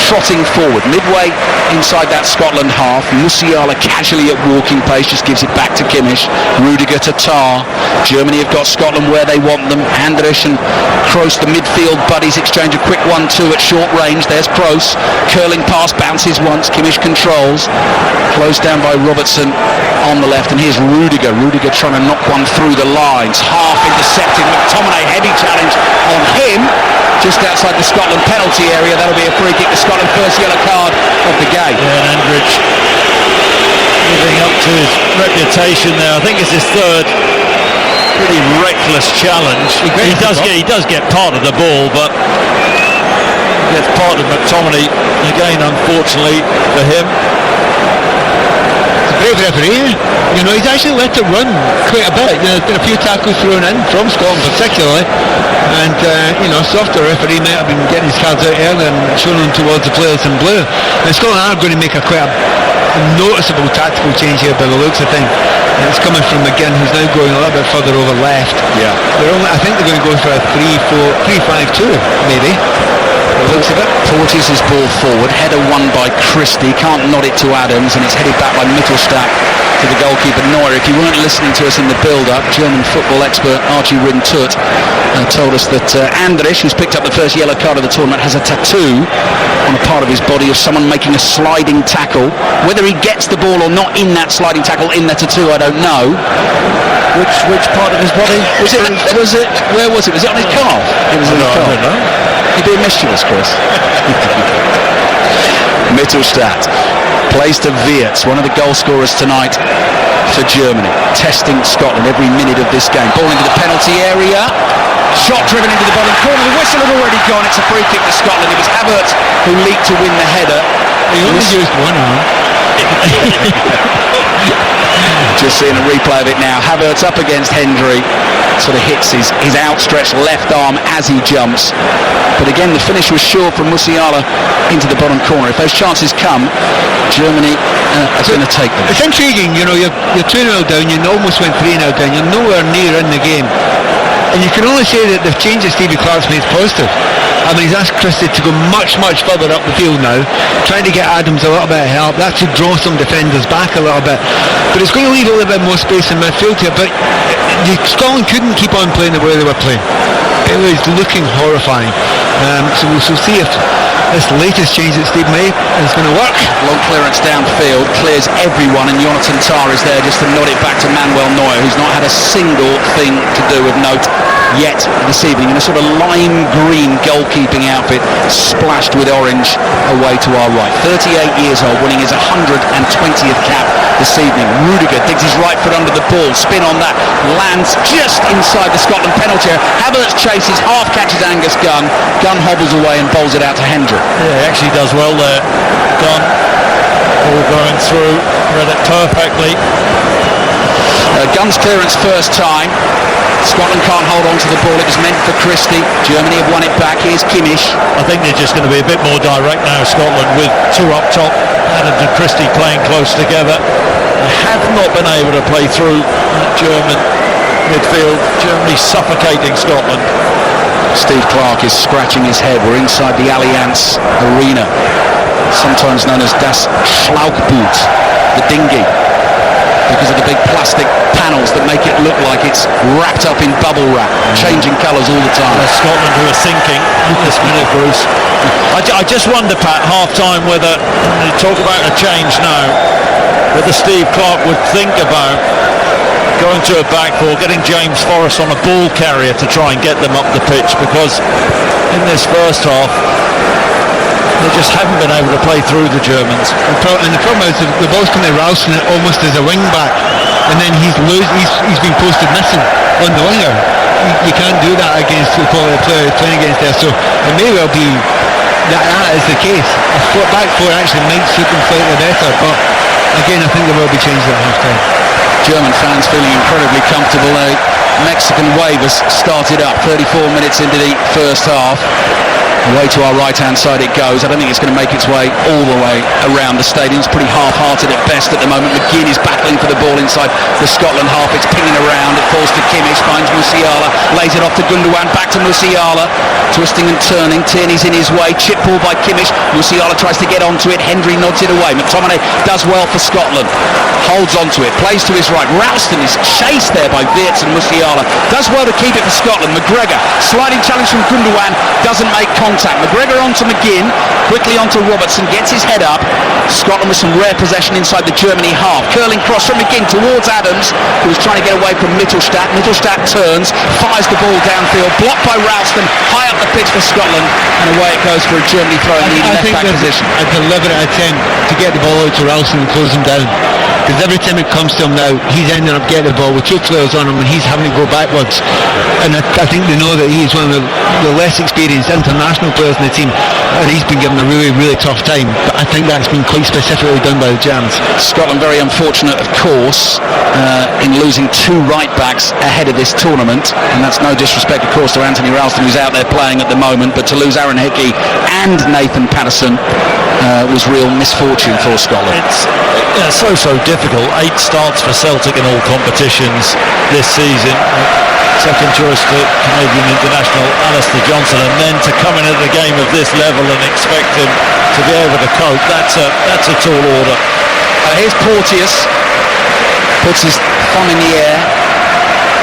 trotting forward, midway inside that Scotland half. Musiala casually at walking pace, just gives it back to Kimmich. Rudiger to Tah. Germany have got Scotland where they want them. Andrich and Kroos, the midfield buddies, exchange a quick 1-2 at short range. There's Kroos, curling pass, bounces once, Kimmich controls. Closed down by Robertson on the left, and here's Rudiger. Rudiger trying to knock one through the lines. Half intercepted. McTominay, heavy challenge on him. Just outside the Scotland penalty area. That'll be a free kick to Scotland, first yellow card of the game. Yeah, and Andrich living up to his reputation there. I think it's his third pretty reckless challenge. He does get part of the ball, but gets part of McTominay again, unfortunately for him. Brave referee, you know, he's actually let it run quite a bit. There's been a few tackles thrown in from Scotland particularly, and softer referee might have been getting his cards out earlier and showing them towards the players in blue. And Scotland are going to make a noticeable tactical change here by the looks of things. And it's coming from McGinn, who's now going a little bit further over left. Yeah. I think they're going to go for a 3-5-2 maybe. Looks of it. Forties his ball forward, header won by Christie, can't nod it to Adams, and it's headed back by Mittelstadt to the goalkeeper Neuer. If you weren't listening to us in the build-up, German football expert Archie Rindt told us that Andrich, who's picked up the first yellow card of the tournament, has a tattoo on a part of his body of someone making a sliding tackle. Whether he gets the ball or not in that sliding tackle in the tattoo, I don't know. Which part of his body? Was it? Where was it? Was it on his calf? It was on his calf. I don't know. You're being mischievous, Chris. Mittelstadt plays to Wirtz, one of the goal scorers tonight for Germany, testing Scotland every minute of this game. Ball into the penalty area, shot driven into the bottom corner, the whistle had already gone, it's a free kick to Scotland. It was Havertz who leaped to win the header. He only used one arm. Just seeing a replay of it now. Havertz up against Hendry, sort of hits his outstretched left arm as he jumps. But again, the finish was sure from Musiala into the bottom corner. If those chances come, Germany are going to take them. It's intriguing, you know, you're 2-0 down, you almost went 3-0 down, you're nowhere near in the game. And you can only say that the change that Stevie Clarke's made is positive. I mean, he's asked Christie to go much further up the field now, trying to get Adams a little bit of help. That should draw some defenders back a little bit. But it's going to leave a little bit more space in midfield here. But Scotland couldn't keep on playing the way they were playing. It was looking horrifying. So we'll see if this latest change that Steve made is going to work. Long clearance downfield, clears everyone, and Jonathan Tah is there just to nod it back to Manuel Neuer, who's not had a single thing to do with note yet this evening, in a sort of lime green goalkeeping outfit splashed with orange away to our right. 38 years old, winning his 120th cap this evening. Rudiger digs his right foot under the ball, spin on that, lands just inside the Scotland penalty area. Havertz chases, half catches Angus Gunn hobbles away and bowls it out to Hendry. Yeah, he actually does well there. Gunn, ball going through, read it perfectly. Gunn's clearance first time. Scotland can't hold on to the ball. It was meant for Christie. Germany have won it back. Here's Kimmich. I think they're just going to be a bit more direct now, Scotland, with two up top, Adams and Christie playing close together. They have not been able to play through German midfield. Germany suffocating Scotland. Steve Clarke is scratching his head. We're inside the Allianz Arena, sometimes known as Das Schlauchboot, the dinghy, because of the big plastic panels that make it look like it's wrapped up in bubble wrap, changing colours all the time. Scotland who are sinking this minute, Bruce. I just wonder, Pat, half-time, whether you talk about a change now, whether Steve Clarke would think about going to a back four, getting James Forrest on a ball carrier to try and get them up the pitch, because in this first half they just haven't been able to play through the Germans. And the problem is the ball's coming to Ralston almost as a wing back, and then he's been posted missing on the winger. You can't do that against the quality of player playing against there, so it may well be that is the case. A back four actually might suit them slightly better, but again, I think there will be changes at half time. German fans feeling incredibly comfortable. A Mexican wave has started up 34 minutes into the first half. Away to our right-hand side it goes. I don't think it's going to make its way all the way around the stadium. It's pretty half-hearted at best at the moment. McGinn is battling for the ball inside the Scotland half. It's pinging around. It falls to Kimmich, finds Musiala, lays it off to Gundogan, back to Musiala, twisting and turning. Tierney's in his way. Chip ball by Kimmich. Musiala tries to get onto it. Hendry nods it away. McTominay does well for Scotland. Holds onto it. Plays to his right. Ralston is chased there by Wirtz and Musiala. Does well to keep it for Scotland. McGregor, sliding challenge from Gundogan, doesn't make contact. McGregor onto McGinn, quickly onto Robertson, gets his head up. Scotland with some rare possession inside the Germany half. Curling cross from McGinn towards Adams, who was trying to get away from Mittelstadt. Mittelstadt turns, fires the ball downfield, blocked by Ralston, high up the pitch for Scotland, and away it goes for a Germany throw in the left back position. A deliberate attempt to get the ball out to Ralston and close him down. Because every time it comes to him now, he's ending up getting the ball with two players on him and he's having to go backwards. And I think they know that he's one of the less experienced international players in the team, and he's been given a really tough time. But I think that's been quite specifically done by the Germans. Scotland very unfortunate, of course, in losing two right backs ahead of this tournament, and that's no disrespect, of course, to Anthony Ralston, who's out there playing at the moment, but to lose Aaron Hickey and Nathan Patterson was real misfortune for Scotland. It's so difficult. 8 starts for Celtic in all competitions this season. Second choice to Canadian international Alistair Johnson, and then to come in at the game of this level and expect him to be able to cope, that's a tall order. Here's Porteous, puts his thumb in the air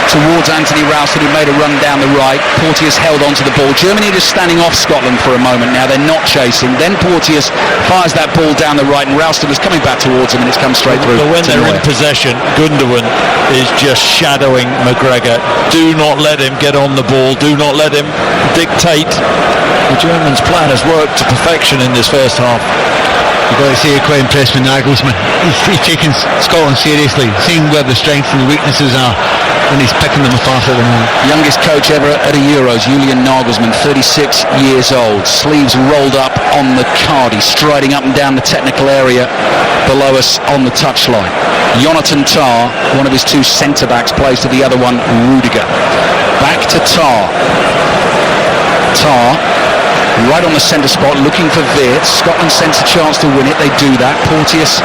towards Anthony Ralston, who made a run down the right. Porteous held onto the ball. Germany just standing off Scotland for a moment now. They're not chasing. Then Porteous fires that ball down the right, and Ralston was coming back towards him, and it's come straight through. But when they're in possession, Gundogan is just shadowing McGregor. Do not let him get on the ball. Do not let him dictate. The Germans' plan has worked to perfection in this first half. You've got to say you're quite impressed with Nagelsmann. He's taking Scotland seriously, seeing where the strengths and the weaknesses are, and he's picking them apart at the moment. Youngest coach ever at a Euros, Julian Nagelsmann, 36 years old, sleeves rolled up on the card. He's striding up and down the technical area below us on the touchline. Jonathan Tah, one of his 2 centre-backs, plays to the other one, Rudiger. Back to Tah. Tah, right on the centre spot, looking for Wirtz. Scotland sense a chance to win it. They do that. Porteous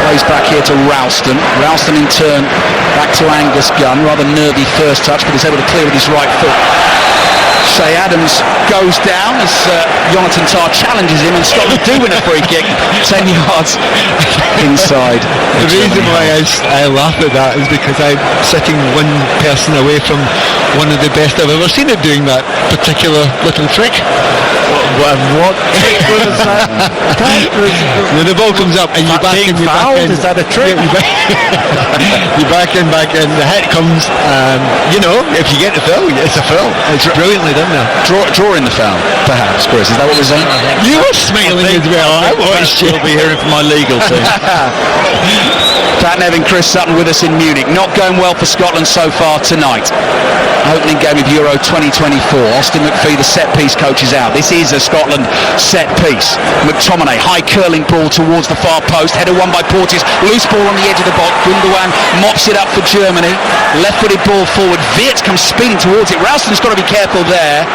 plays back here to Ralston. Ralston in turn back to Angus Gunn. Rather nervy first touch, but he's able to clear with his right foot. Shea Adams goes down as Jonathan Tah challenges him, and Scotland do win a free kick 10 yards inside. The reason why I laugh at that is because I'm sitting one person away from one of the best I've ever seen at doing that particular little trick. What trick was that? When the ball comes up and you back in, you back in. Is that a trick? You back in, the hit comes. If you get the foul, it's a foul. It's brilliantly done there. Drawing the foul, perhaps, Chris. Is that what we're saying? You were smiling as well. I watched you. You'll be hearing from my legal team. Pat Nevin, Chris Sutton with us in Munich. Not going well for Scotland so far tonight. Opening game of Euro 2024. Austin McPhee, the set-piece coach, is out. This is a Scotland set-piece. McTominay, high curling ball towards the far post. Header won by Porteous. Loose ball on the edge of the box. Gundogan mops it up for Germany. Left-footed ball forward. Wirtz comes speeding towards it. Ralston's got to be careful there.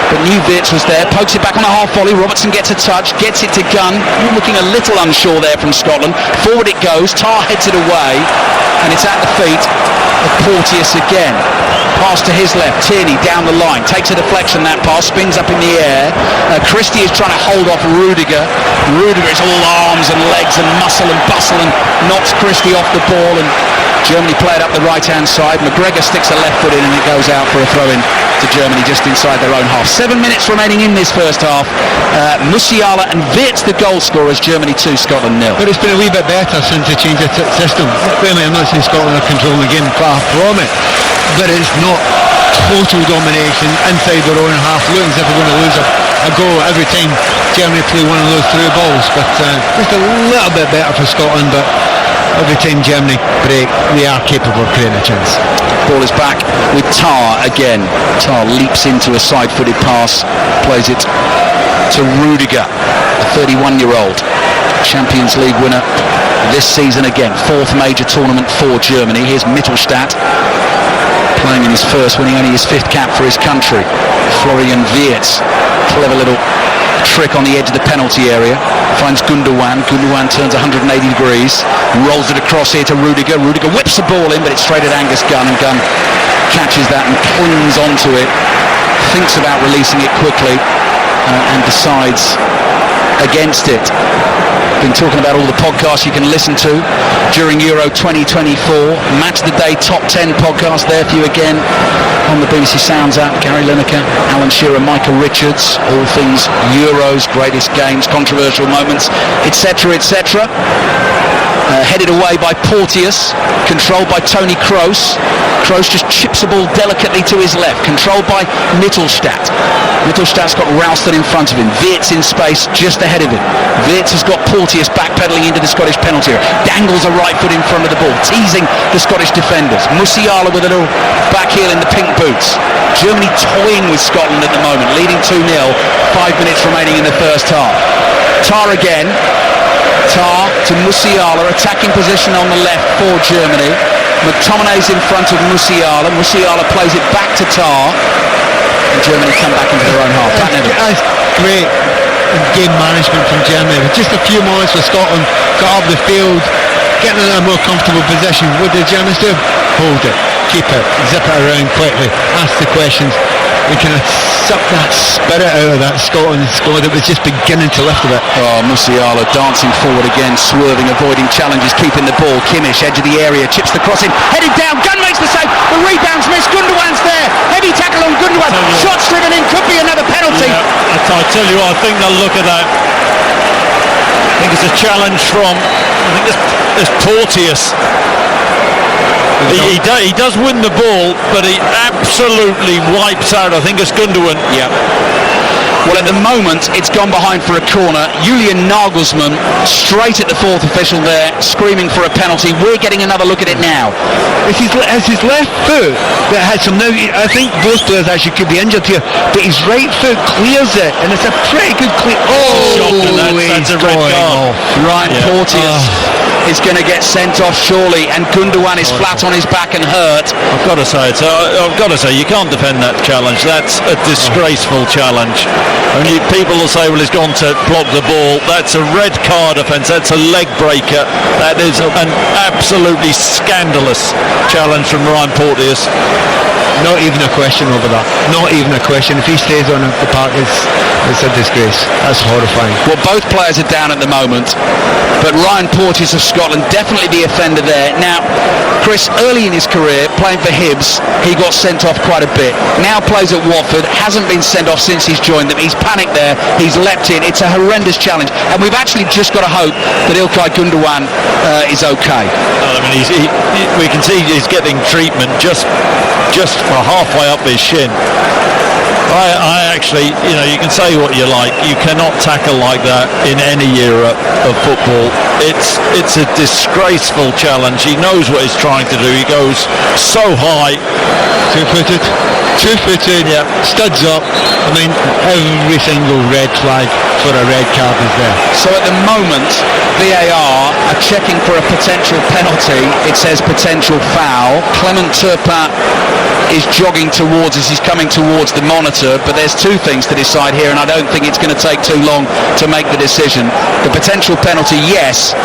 But knew Wirtz was there. Pokes it back on a half volley. Robertson gets a touch. Gets it to Gunn. Looking a little unsure there from Scotland. Forward it goes. Tah heads it away. And it's at the feet of Porteous again. Pass to his left, Tierney down the line, takes a deflection, that pass, spins up in the air. Christie is trying to hold off Rudiger. Rudiger is all arms and legs and muscle and bustle and knocks Christie off the ball, and Germany play it up the right-hand side. McGregor sticks a left foot in and it goes out for a throw-in to Germany just inside their own half. 7 minutes remaining in this first half. Musiala and Wirtz the goal scorers, Germany 2, Scotland 0. But it's been a wee bit better since they changed the system. Clearly, I'm not saying Scotland are controlling the game, far from it. But it's not total domination inside their own half, looking as if they're going to lose a goal every time Germany play one of those through balls. But just a little bit better for Scotland, but every time Germany break, they are capable of creating a chance. Ball is back with Tah again. Tah leaps into a side-footed pass, plays it to Rudiger, the 31-year-old Champions League winner this season again. 4th major tournament for Germany. Here's Mittelstadt, playing in his first, winning only his 5th cap for his country. Florian Wirtz, clever little trick on the edge of the penalty area, finds Gundogan. Gundogan turns 180 degrees, rolls it across here to Rudiger. Rudiger whips the ball in, but it's straight at Angus Gunn, and Gunn catches that and clings onto it, thinks about releasing it quickly, and decides against it. Been talking about all the podcasts you can listen to during Euro 2024. Match of the Day Top 10 podcast there for you again on the BBC Sounds app. Gary Lineker, Alan Shearer, Michael Richards, all things Euros, greatest games, controversial moments, etc., etc. Headed away by Porteous, controlled by Tony Kroos. Kroos just chips the ball delicately to his left, controlled by Mittelstadt. Mittelstadt's got Ralston in front of him. Wirtz in space just ahead of him. Wirtz has got Porteous backpedaling into the Scottish penalty area. Dangles a right foot in front of the ball, teasing the Scottish defenders. Musiala with a little back heel in the pink boots. Germany toying with Scotland at the moment, leading 2-0. 5 minutes remaining in the first half. Tah again. Tah to Musiala, attacking position on the left for Germany. McTominay's in front of Musiala. Musiala plays it back to Tah, and Germany come back into their own half. That's great. and game management from Germany. With just a few moments for Scotland, got up the field, getting in a more comfortable position. What did the Germans do? Hold it, keep it, zip it around quickly, ask the questions. We kind of sucked that spirit out of that Scotland squad that was just beginning to lift a bit. Oh, Musiala dancing forward again, swerving, avoiding challenges, keeping the ball. Kimmich, edge of the area, chips the cross in, headed down, Gunn makes the save, the rebound's missed, Gundogan's there, heavy tackle on Gundogan, shot driven in, could be another penalty. Yeah, I tell you what, I think they'll look at that. I think it's a challenge from, I think it's Porteous. He does win the ball, but he absolutely wipes out, I think it's Gundogan. Yeah. Well, at the moment, it's gone behind for a corner. Julian Nagelsmann, straight at the fourth official there, screaming for a penalty. We're getting another look at it now. It's his left foot that has some. Now, I think both players actually could be injured here, but his right foot clears it, and it's a pretty good clear. Shocking, that's a red card. Ryan Porteous is going to get sent off surely, and Gundogan is flat on his back and hurt. I've got to say, you can't defend that challenge. That's a disgraceful challenge. And people will say, well, he's gone to block the ball. That's a red card offence. That's a leg breaker. That is an absolutely scandalous challenge from Ryan Porteous. Not even a question over that. Not even a question. If he stays on the park, it's a disgrace. That's horrifying. Well, both players are down at the moment, but Ryan Porteous of Scotland, definitely the offender there. Now, Chris, early in his career, playing for Hibs, he got sent off quite a bit. Now plays at Watford, hasn't been sent off since he's joined them. He's panicked there, he's leapt in. It's a horrendous challenge, and we've actually just got to hope that Ilkay Gundogan is okay. I mean, we can see he's getting treatment just for halfway up his shin. I actually, you can say what you like, you cannot tackle like that in any era of football. It's a disgraceful challenge. He knows what he's trying to do. He goes so high. Two-footed, yeah. Studs up. I mean, every single red flag for a red card is there. So at the moment, VAR are checking for a potential penalty. It says potential foul. Clement Turpin is jogging towards us. He's coming towards the monitor, but there's two things to decide here, and I don't think it's going to take too long to make the decision. The potential penalty, yes,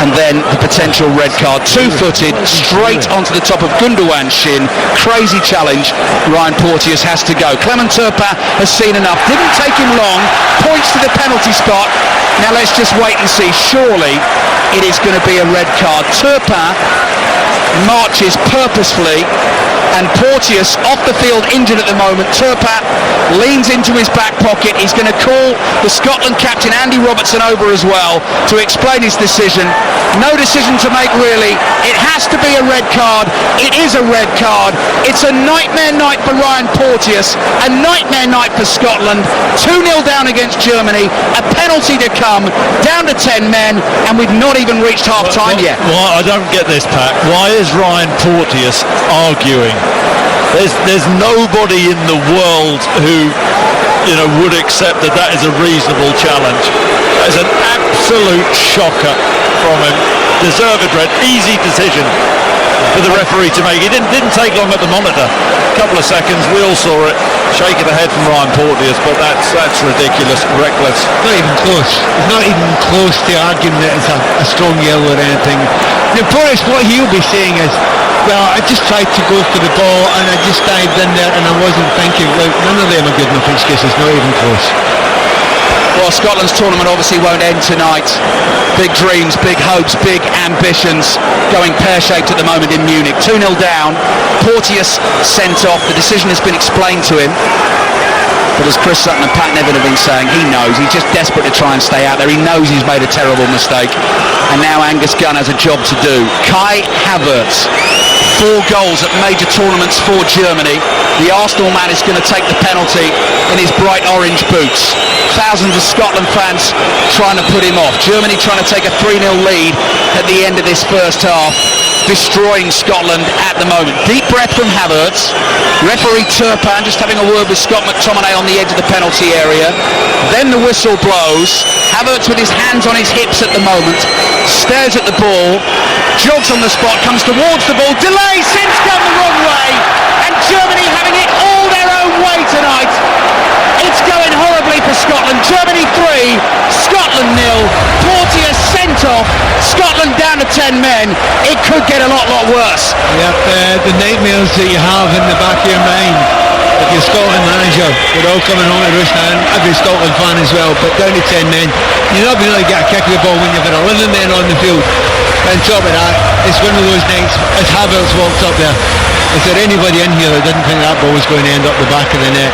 and then the potential red card. Two-footed, straight onto the top of Gundogan's shin. Crazy challenge. Ryan Porteous has to go. Clement Turpin has seen enough. Didn't take him long. Points to the penalty spot. Now let's just wait and see. Surely it is going to be a red card. Turpin marches purposefully, and Porteous off the field, injured at the moment. Turpin leans into his back pocket. He's going to call the Scotland captain Andy Robertson over as well to explain his decision. No decision to make really. It has to be a red card. It is a red card. It's a nightmare night for Ryan Porteous, a nightmare night for Scotland. 2-0 down against Germany, a penalty to come, down to 10 men, and we've not even reached half time yet. Well, I don't get this, Pat. Why is Ryan Porteous arguing? There's nobody in the world who would accept that is a reasonable challenge. That is an absolute shocker from him. Deserved red, easy decision for the referee to make. It didn't take long at the monitor. A couple of seconds, we all saw it. Shake of the head from Ryan Porteous, but that's ridiculous, reckless. Not even close. It's not even close to arguing that it's a strong yellow or anything. Now, Porteous, what he'll be saying is, well, I just tried to go for the ball and I just dived in there and I wasn't thinking. Like, none of them are good enough excuses, not even close. Well, Scotland's tournament obviously won't end tonight. Big dreams, big hopes, big ambitions, going pear-shaped at the moment in Munich. 2-0 down, Porteous sent off. The decision has been explained to him. But as Chris Sutton and Pat Nevin have been saying, he knows. He's just desperate to try and stay out there. He knows he's made a terrible mistake. And now Angus Gunn has a job to do. Kai Havertz, 4 goals at major tournaments for Germany. The Arsenal man is going to take the penalty in his bright orange boots. Thousands of Scotland fans trying to put him off. Germany trying to take a 3-0 lead at the end of this first half, destroying Scotland at the moment. Deep breath from Havertz. Referee Turpin just having a word with Scott McTominay on the edge of the penalty area. Then the whistle blows. Havertz with his hands on his hips at the moment, stares at the ball, jogs on the spot, comes towards the ball, delay, sends Gunn the wrong way, and Germany having it all their own way tonight. It's going horribly for Scotland. Germany 3, off. Scotland down to 10 men. It could get a lot worse. Yep, the nightmares that you have in the back of your mind. If you're Scotland manager, we're all coming home to roost now, and every Scotland fan as well, but down to 10 men, you're not going to get a kick of the ball when you've got 11 men on the field. And on top of that, it's one of those nights, as Havertz walked up there, is there anybody in here that didn't think that ball was going to end up the back of the net?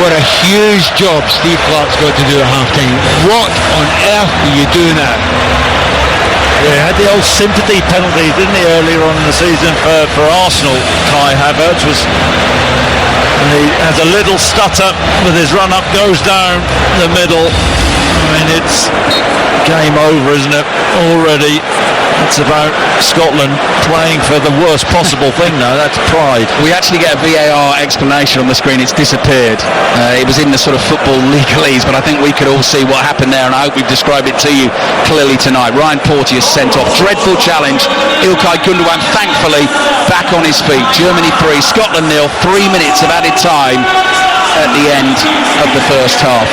What a huge job Steve Clarke's got to do at half-time. What on earth are you doing now? Yeah, he had the old sympathy penalty, didn't he, earlier on in the season for Arsenal. Kai Havertz and he has a little stutter with his run-up, goes down the middle. I mean, it's game over, isn't it, already? It's about Scotland playing for the worst possible thing now. That's pride. We actually get a VAR explanation on the screen. It's disappeared. It was in the sort of football legalese, but I think we could all see what happened there, and I hope we've described it to you clearly tonight. Ryan Porteous sent off. Dreadful challenge. Ilkay Gundogan thankfully back on his feet. Germany 3, Scotland 0. 3 minutes of added time at the end of the first half.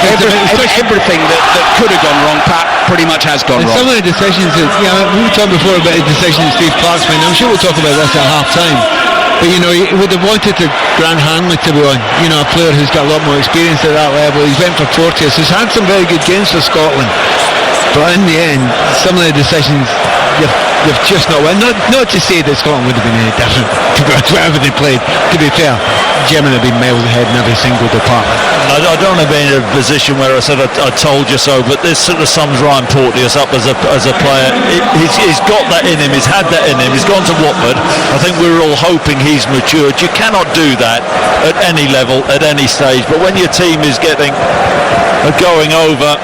Everything that could have gone wrong, Pat, pretty much has gone wrong. Some of the decisions that, we talked before about the decisions Steve Clarke's made. I'm sure we'll talk about this at half time. But he would have wanted Grant Hanley to be on, a player who's got a lot more experience at that level. He's went for Porteous, who's had some very good games for Scotland. But in the end, some of the decisions you've just not won. Not to say that Scotland would have been any different to whatever they played. To be fair, Germany have been miles ahead in every single department. I don't want to be in a position where I said I told you so, but this sort of sums Ryan Porteous up as a player. He's got that in him. He's had that in him. He's gone to Watford. I think we were all hoping he's matured. You cannot do that at any level, at any stage. But when your team is getting going over,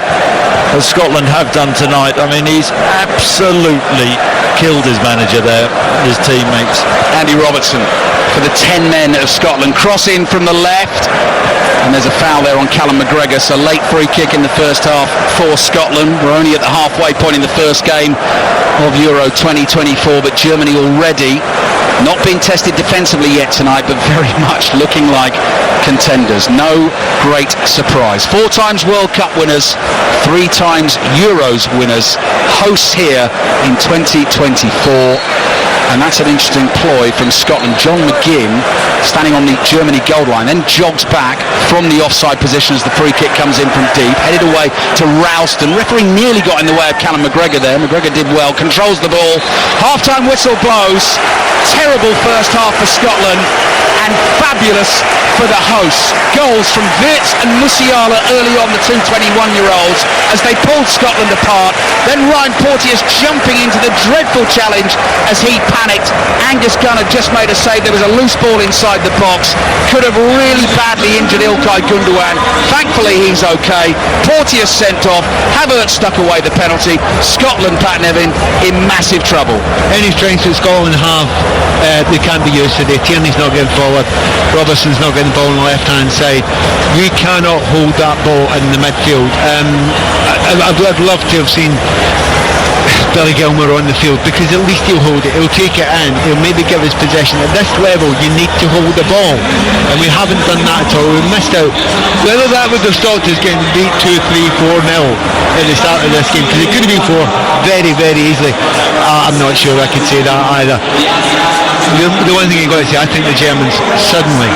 as Scotland have done tonight, I mean, he's absolutely killed his manager there, his teammates. Andy Robertson for the 10 men of Scotland. Cross in from the left, and there's a foul there on Callum McGregor. So late free kick in the first half for Scotland. We're only at the halfway point in the first game of Euro 2024, but Germany already not being tested defensively yet tonight, but very much looking like contenders. No great surprise. 4 times World Cup winners, 3 times Euros winners, hosts here in 2024. And that's an interesting ploy from Scotland. John McGinn standing on the Germany goal line, then jogs back from the offside position as the free kick comes in from deep, headed away to Ralston. Referee nearly got in the way of Callum McGregor there. McGregor did well, controls the ball. Half-time whistle blows. Terrible first half for Scotland and fabulous for the hosts. Goals from Wirtz and Musiala early on, the 2 21-year-olds, as they pulled Scotland apart. Then Ryan Porteous jumping into the dreadful challenge as he panicked. Angus Gunn had just made a save. There was a loose ball inside the box. Could have really badly injured Ilkay Gundogan. Thankfully he's okay. Porteous sent off. Havertz stuck away the penalty. Scotland, Pat Nevin, in massive trouble. Any strengths that Scotland have, they can't be used today. Tierney's not getting forward. Robertson's not getting the ball on the left-hand side. We cannot hold that ball in the midfield. I'd love to have seen Billy Gilmour on the field, because at least he'll hold it, he'll take it in, he'll maybe give his possession. At this level you need to hold the ball, and we haven't done that at all. We've missed out. Whether that would have stopped us getting beat 2-3-4-0 at the start of this game, because it could have been 4 very, very easily. I'm not sure I could say that either. The one thing you've got to say, I think the Germans suddenly,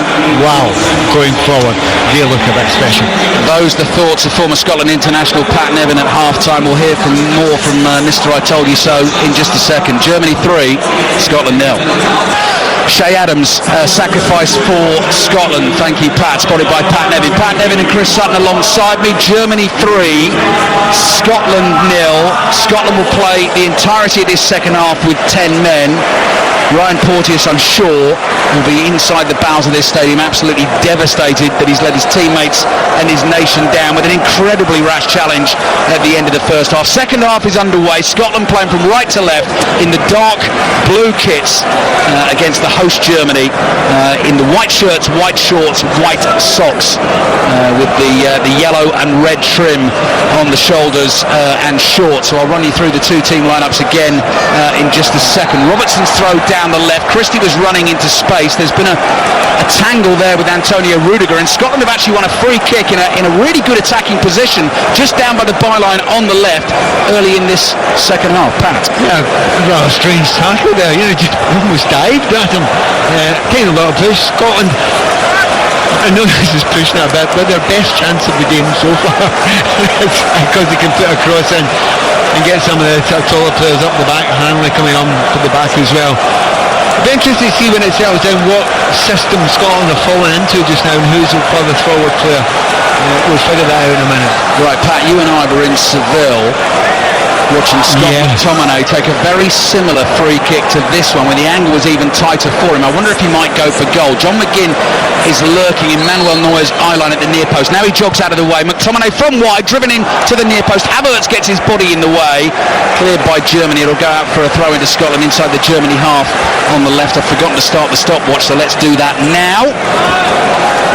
going forward, they look a bit special. Those the thoughts of former Scotland international Pat Nevin at half-time. We'll hear more from Mr. I Told You So in just a second. Germany 3, Scotland 0. Shay Adams sacrifice for Scotland. Thank you, Pat. Spotted by Pat Nevin. Pat Nevin and Chris Sutton alongside me. Germany 3, Scotland 0. Scotland will play the entirety of this second half with 10 men. Ryan Porteous, I'm sure, will be inside the bowels of this stadium absolutely devastated that he's let his teammates and his nation down with an incredibly rash challenge at the end of the first half. Second half is underway. Scotland playing from right to left in the dark blue kits against the host Germany in the white shirts, white shorts, white socks, with the yellow and red trim on the shoulders and shorts. So I'll run you through the two team lineups again in just a second. Robertson's throw down the left. Christie was running into space. There's been a tangle there with Antonio Rudiger, and Scotland have actually won a free kick in a really good attacking position just down by the byline on the left early in this second half. Pat? Yeah, rather strange tackle there. You know, just almost dived at him. Kind of a lot of push. Scotland, I know this is pushing it a bit, but their best chance of the game so far because they can put a cross in and get some of the taller players up the back. Hanley coming on to the back as well. It'll be interesting to see when it settles down what system Scotland are falling into just now and who's the further forward player. We'll figure that out in a minute. Right, Pat, you and I were in Seville watching Scott McTominay take a very similar free kick to this one when the angle was even tighter for him. I wonder if he might go for goal. John McGinn is lurking in Manuel Neuer's eye line at the near post. Now he jogs out of the way. McTominay from wide, driven in to the near post. Havertz gets his body in the way. Cleared by Germany. It'll go out for a throw into Scotland inside the Germany half on the left. I've forgotten to start the stopwatch, so let's do that now.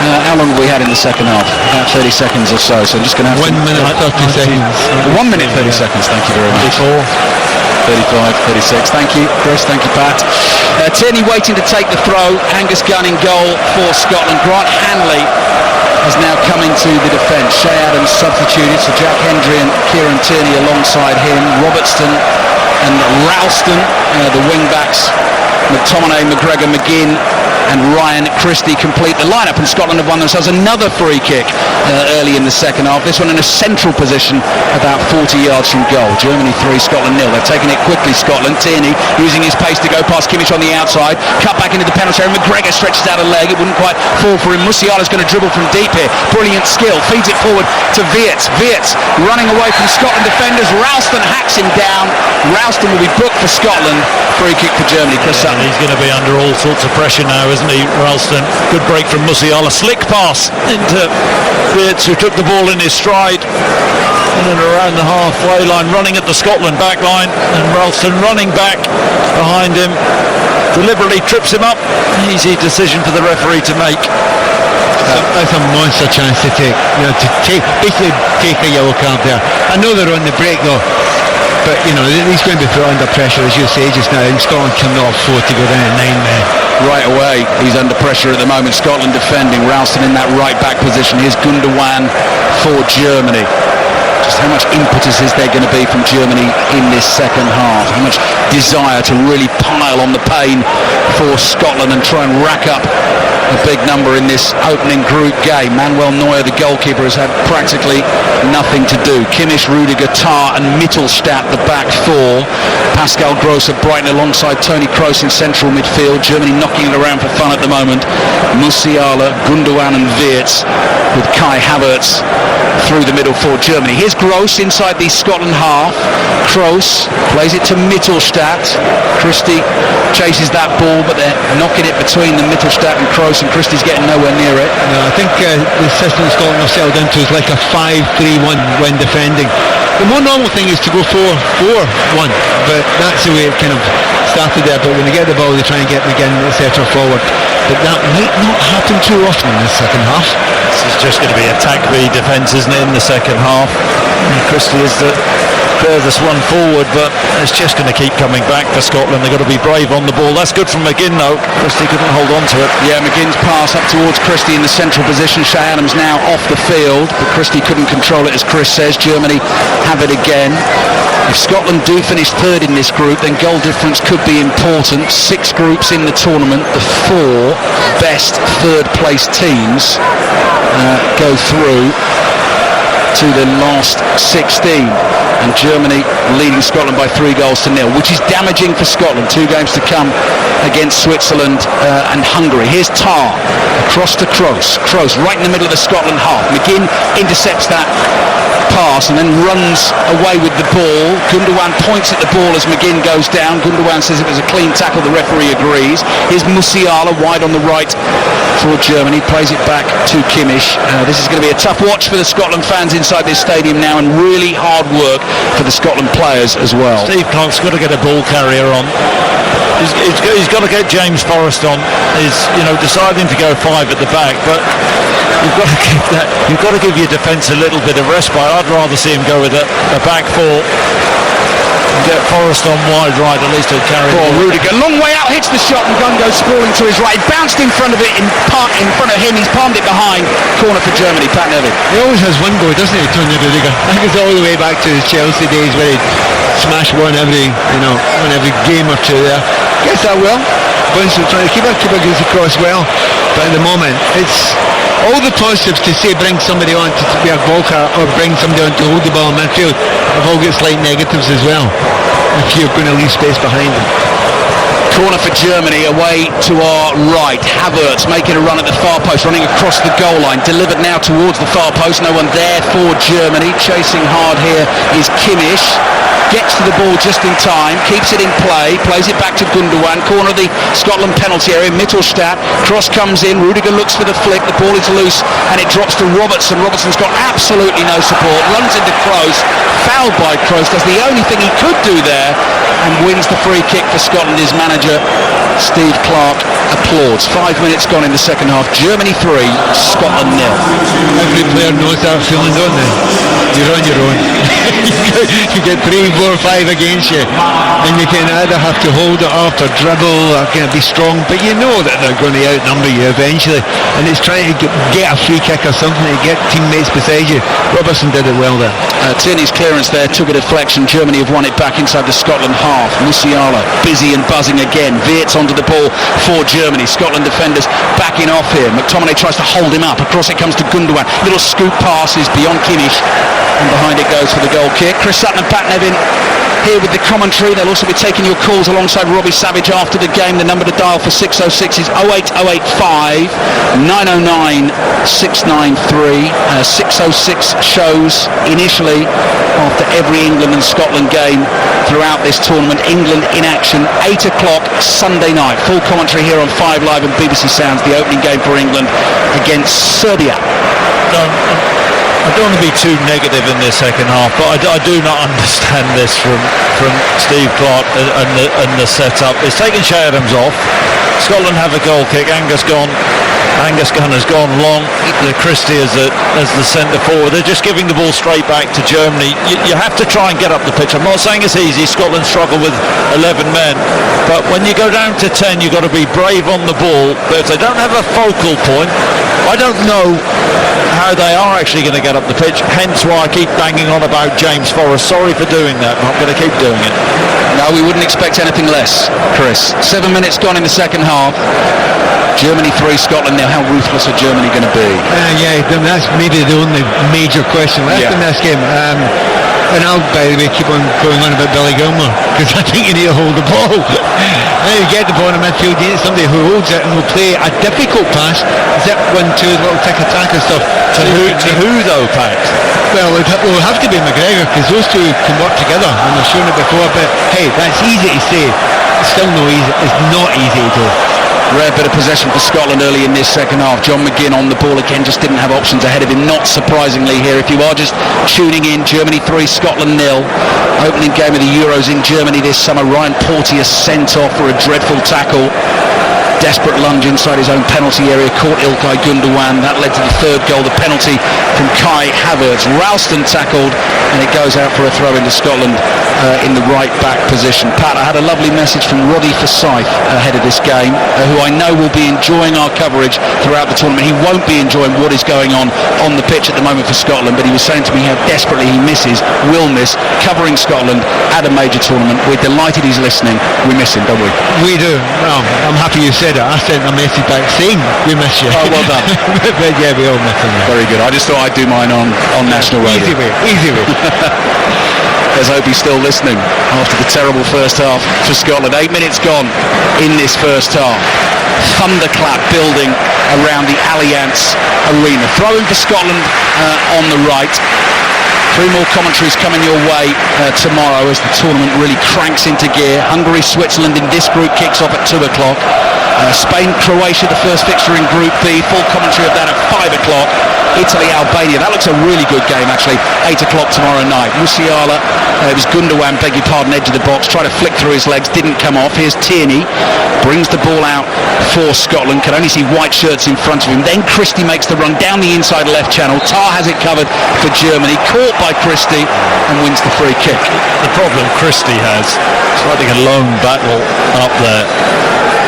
How long have we had in the second half? About 30 seconds or so. So I'm just going to have 1 minute 30 seconds. 1 minute 30 seconds. Thank you very much. 35, 36. Thank you, Chris. Thank you, Pat. Tierney waiting to take the throw. Angus Gunn in goal for Scotland. Grant Hanley has now come into the defence. Shea Adams substituted, so Jack Hendry and Kieran Tierney alongside him. Robertson and Ralston, the wing-backs. McTominay, McGregor, McGinn and Ryan Christie complete the lineup, and Scotland have won themselves another free kick early in the second half. This one in a central position about 40 yards from goal. Germany 3, Scotland 0. They're taking it quickly, Scotland. Tierney using his pace to go past Kimmich on the outside. Cut back into the penalty area. McGregor stretches out a leg. It wouldn't quite fall for him. Musiala's going to dribble from deep here. Brilliant skill. Feeds it forward to Wirtz. Wirtz running away from Scotland defenders. Ralston hacks him down. Ralston will be booked for Scotland. Free kick for Germany. Chris Sutton. He's going to be under all sorts of pressure now, isn't he, Ralston? Good break from Musiala. Slick pass into Wirtz, who took the ball in his stride. And around the halfway line, running at the Scotland back line, and Ralston running back behind him, deliberately trips him up. Easy decision for the referee to make. That's a monster chance to take. You know, to basically take a yellow card there. I know they're on the break though, but you know he's going to be put under pressure, as you say just now, and Scotland cannot afford to go down at 9 men. Right away, he's under pressure at the moment. Scotland defending. Ralston in that right back position. Here's Gundogan for Germany. Just how much impetus is there going to be from Germany in this second half? How much desire to really pile on the pain for Scotland and try and rack up a big number in this opening group game. Manuel Neuer, the goalkeeper, has had practically nothing to do. Kimmich, Rudiger, Tah and Mittelstadt, the back four. Pascal Gross of Brighton alongside Toni Kroos in central midfield. Germany knocking it around for fun at the moment. Musiala, Gundogan and Wirtz, with Kai Havertz through the middle for Germany. Here's Gross inside the Scotland half. Kroos plays it to Mittelstadt. Christie chases that ball, but they're knocking it between the Mittelstadt and Kroos, and Christie's getting nowhere near it. No, I think the system Scotland have settled into is like a 5-3-1 when defending. The more normal thing is to go 4-4-1, but that's the way it kind of started there. But when they get the ball, they try and get McGinn, etc. forward. But that might not happen too often in the second half. This is just going to be attack v defence, isn't it, in the second half? And Christie is the furthest one forward, but it's just going to keep coming back for Scotland. They've got to be brave on the ball. That's good from McGinn though. Christie couldn't hold on to it. Yeah, McGinn's pass up towards Christie in the central position. Shea Adams now off the field, but Christie couldn't control it, as Chris says. Germany have it again. If Scotland do finish third in this group, then goal difference could be important. 6 groups in the tournament. The 4 best third place teams go through to the last 16, and Germany leading Scotland by 3-0, which is damaging for Scotland. 2 games to come against Switzerland and Hungary. Here's Tah across to Kroos. Kroos right in the middle of the Scotland half. McGinn intercepts that pass and then runs away with the ball. Gundogan points at the ball as McGinn goes down. Gundogan says it was a clean tackle. The referee agrees. Here's Musiala wide on the right for Germany. Plays it back to Kimmich. This is going to be a tough watch for the Scotland fans inside this stadium now, and really hard work for the Scotland players as well. Steve Clark's got to get a ball carrier on. He's got to get James Forrest on. He's deciding to go 5 at the back, but you've got to give your defence a little bit of respite. I'd rather see him go with a back 4. Get Forrest on wide right, at least he'll carry it. Rudiger, long way out, hits the shot, and Gunn goes sprawling to his right. He bounced in front of it, in front of him, he's palmed it behind. Corner for Germany, Pat Nevin. He always has one goal, doesn't he, Tony Rudiger? I think it's all the way back to his Chelsea days where he'd smash one every game or two there. Gets that well. Bunch of trying to keep it goes across well. But at the moment, it's all the positives to say bring somebody on to be a goalkeeper or bring somebody on to hold the ball in midfield have all got slight negatives as well if you're going to leave space behind them. Corner for Germany, away to our right. Havertz making a run at the far post, running across the goal line, delivered now towards the far post. No one there for Germany. Chasing hard here is Kimmich. Gets to the ball just in time, keeps it in play, plays it back to Gundogan, corner of the Scotland penalty area. Mittelstadt, cross comes in, Rudiger looks for the flick, the ball is loose and it drops to Robertson. Robertson's got absolutely no support, runs into Kroos, fouled by Kroos, does the only thing he could do there and wins the free kick for Scotland. His manager Steve Clarke applauds. 5 minutes gone in the second half. Germany 3, Scotland 0. Every player knows that feeling, don't they? You're on your own. You get 3, 4, 5 against you, and you can either have to hold it off or dribble or be strong, but you know that they're going to outnumber you eventually, and it's trying to get a free kick or something to get teammates beside you. Robertson did it well there. Tierney's clearance there took a deflection. Germany have won it back inside the Scotland half. Musiala busy and buzzing again. Wirtz onto the ball for Germany. Scotland defenders backing off here. McTominay tries to hold him up. Across it comes to Gundogan. Little scoop passes beyond Kimmich, and behind it goes for the goal kick. Chris Sutton and Pat Nevin here with the commentary. They'll also be taking your calls alongside Robbie Savage after the game. The number to dial for 606 is 08085 909 693. 606 shows initially after every England and Scotland game throughout this tournament. England in action, 8 o'clock Sunday night. Full commentary here on 5 Live and BBC Sounds. The opening game for England against Serbia. I don't want to be too negative in this second half, but I do not understand this from Steve Clarke and the setup. It's taken Che Adams off. Scotland have a goal kick. Angus Gunn has gone long. Christie as the centre forward. They're just giving the ball straight back to Germany. You have to try and get up the pitch. I'm not saying it's easy. Scotland struggle with 11 men, but when you go down to 10, you've got to be brave on the ball. But if they don't have a focal point, I don't know how they are actually going to get up the pitch, hence why I keep banging on about James Forrest. Sorry for doing that, but I'm going to keep doing it. No, we wouldn't expect anything less, Chris. 7 minutes gone in the second half. Germany 3, Scotland 0. How ruthless are Germany going to be? That's maybe the only major question left in this game. And I'll, by the way, keep on going on about Billy Gilmour, because I think you need to hold the ball. And you get the ball in midfield, you need somebody who holds it and will play a difficult pass, zip 1-2, little tick-attack and stuff. To who though, Pat? Well, it will have to be McGregor, because those two can work together, and I've shown it before, but hey, that's easy to say. It's still no easy. It's not easy to do. Rare bit of possession for Scotland early in this second half. John McGinn on the ball again, just didn't have options ahead of him. Not surprisingly here, if you are just tuning in, Germany 3, Scotland 0. Opening game of the Euros in Germany this summer. Ryan Porteous sent off for a dreadful tackle. Desperate lunge inside his own penalty area, caught Ilkay Gundogan. That led to the third goal, the penalty from Kai Havertz. Ralston tackled, and it goes out for a throw into Scotland in the right back position. Pat, I had a lovely message from Roddy Forsyth ahead of this game, who I know will be enjoying our coverage throughout the tournament. He won't be enjoying what is going on the pitch at the moment for Scotland, but he was saying to me how desperately he will miss covering Scotland at a major tournament. We're delighted he's listening. We miss him, don't we? We do. Well, I'm happy you said it. I sent a message back saying we miss you. Oh, well done. But yeah, we all miss him. Very good. I just thought I'd do mine on national radio. Easy way. Let's hope he's still listening after the terrible first half for Scotland. 8 minutes gone in this first half. Thunderclap building around the Allianz Arena. Throwing for Scotland on the right. 3 more commentaries coming your way tomorrow as the tournament really cranks into gear. Hungary, Switzerland in this group kicks off at 2 o'clock. Spain, Croatia, the first fixture in Group B. Full commentary of that at 5 o'clock. Italy-Albania. That looks a really good game, actually. 8 o'clock tomorrow night. Musiala, it was Gundogan, beg your pardon, edge of the box, tried to flick through his legs, didn't come off. Here's Tierney, brings the ball out for Scotland, can only see white shirts in front of him. Then Christie makes the run down the inside left channel. Tar has it covered for Germany, caught by Christie and wins the free kick. The problem Christie has, it's like a lone battle up there.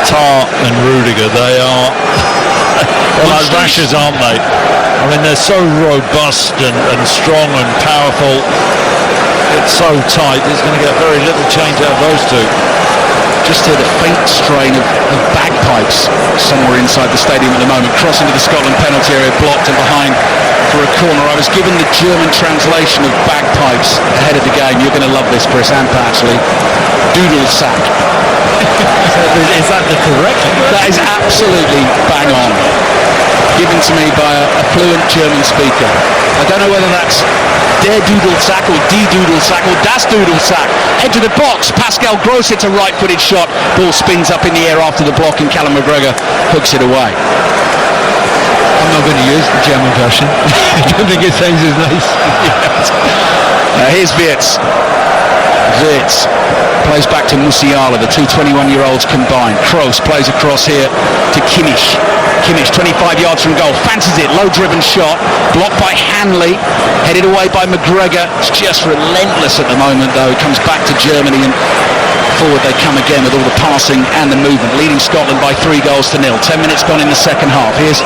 Tar and Rudiger, they are they're like rashes, aren't they? I mean, they're so robust and strong and powerful. It's so tight, there's going to get very little change out of those two. Just heard a faint strain of bagpipes somewhere inside the stadium at the moment. Cross into the Scotland penalty area, blocked and behind for a corner. I was given the German translation of bagpipes ahead of the game. You're going to love this, Chris, and Pat, actually. Doodle sack. Is that the correct? That is absolutely bang on. Given to me by a fluent German speaker. I don't know whether that's Der Dudelsack or Die Dudelsack or Das Dudelsack. Edge of the box, Pascal Gross hits a right-footed shot. Ball spins up in the air after the block and Callum McGregor hooks it away. I'm not going to use the German version. I don't think it sounds as nice. Here's Wirtz. Wirtz plays back to Musiala, the two 21-year-olds combined. Kroos plays across here to Kimmich. Kimmich, 25 yards from goal, fancies it, low-driven shot, blocked by Hanley, headed away by McGregor. It's just relentless at the moment, though. It comes back to Germany, and forward they come again with all the passing and the movement, leading Scotland by 3-0. 10 minutes gone in the second half. Here's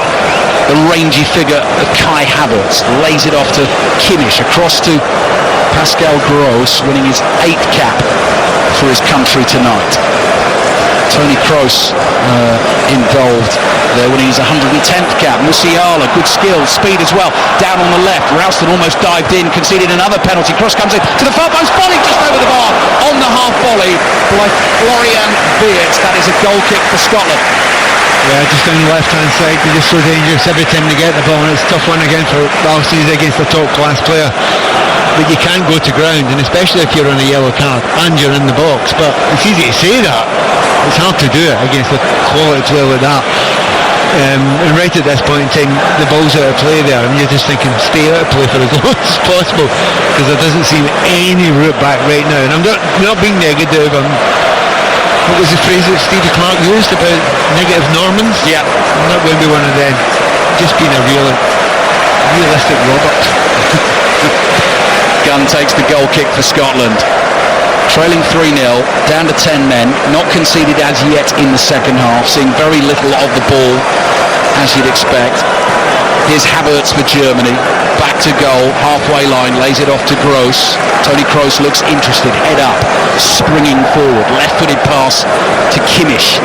the rangy figure of Kai Havertz, lays it off to Kimmich, across to Pascal Gross, winning his 8th cap for his country tonight. Toni Kroos involved there, winning his 110th cap. Musiala, good skill, speed as well. Down on the left, Ralston almost dived in, conceded another penalty. Cross comes in to the far post, volley just over the bar on the half volley by Florian Wirtz. That is a goal kick for Scotland. Yeah, just down the left-hand side, they're just so dangerous every time they get the ball, and it's a tough one again for Ralston against a top-class player. But you can't go to ground, and especially if you're on a yellow card and you're in the box. But it's easy to say that. It's hard to do it against a quality player like that. And right at this point in time, the ball's out of play there, and you're just thinking, stay out of play for as long as possible, because there doesn't seem any route back right now. And I'm not being negative. What was the phrase that Stevie Clark used about negative Normans? Yeah. I'm not going to be one of them. Just being a realistic Robert. Gunn takes the goal kick for Scotland. Trailing 3-0, down to 10 men, not conceded as yet in the second half, seeing very little of the ball, as you'd expect. Here's Havertz for Germany, back to goal, halfway line, lays it off to Gross. Toni Kroos looks interested, head up, springing forward, left-footed pass to Kimmich.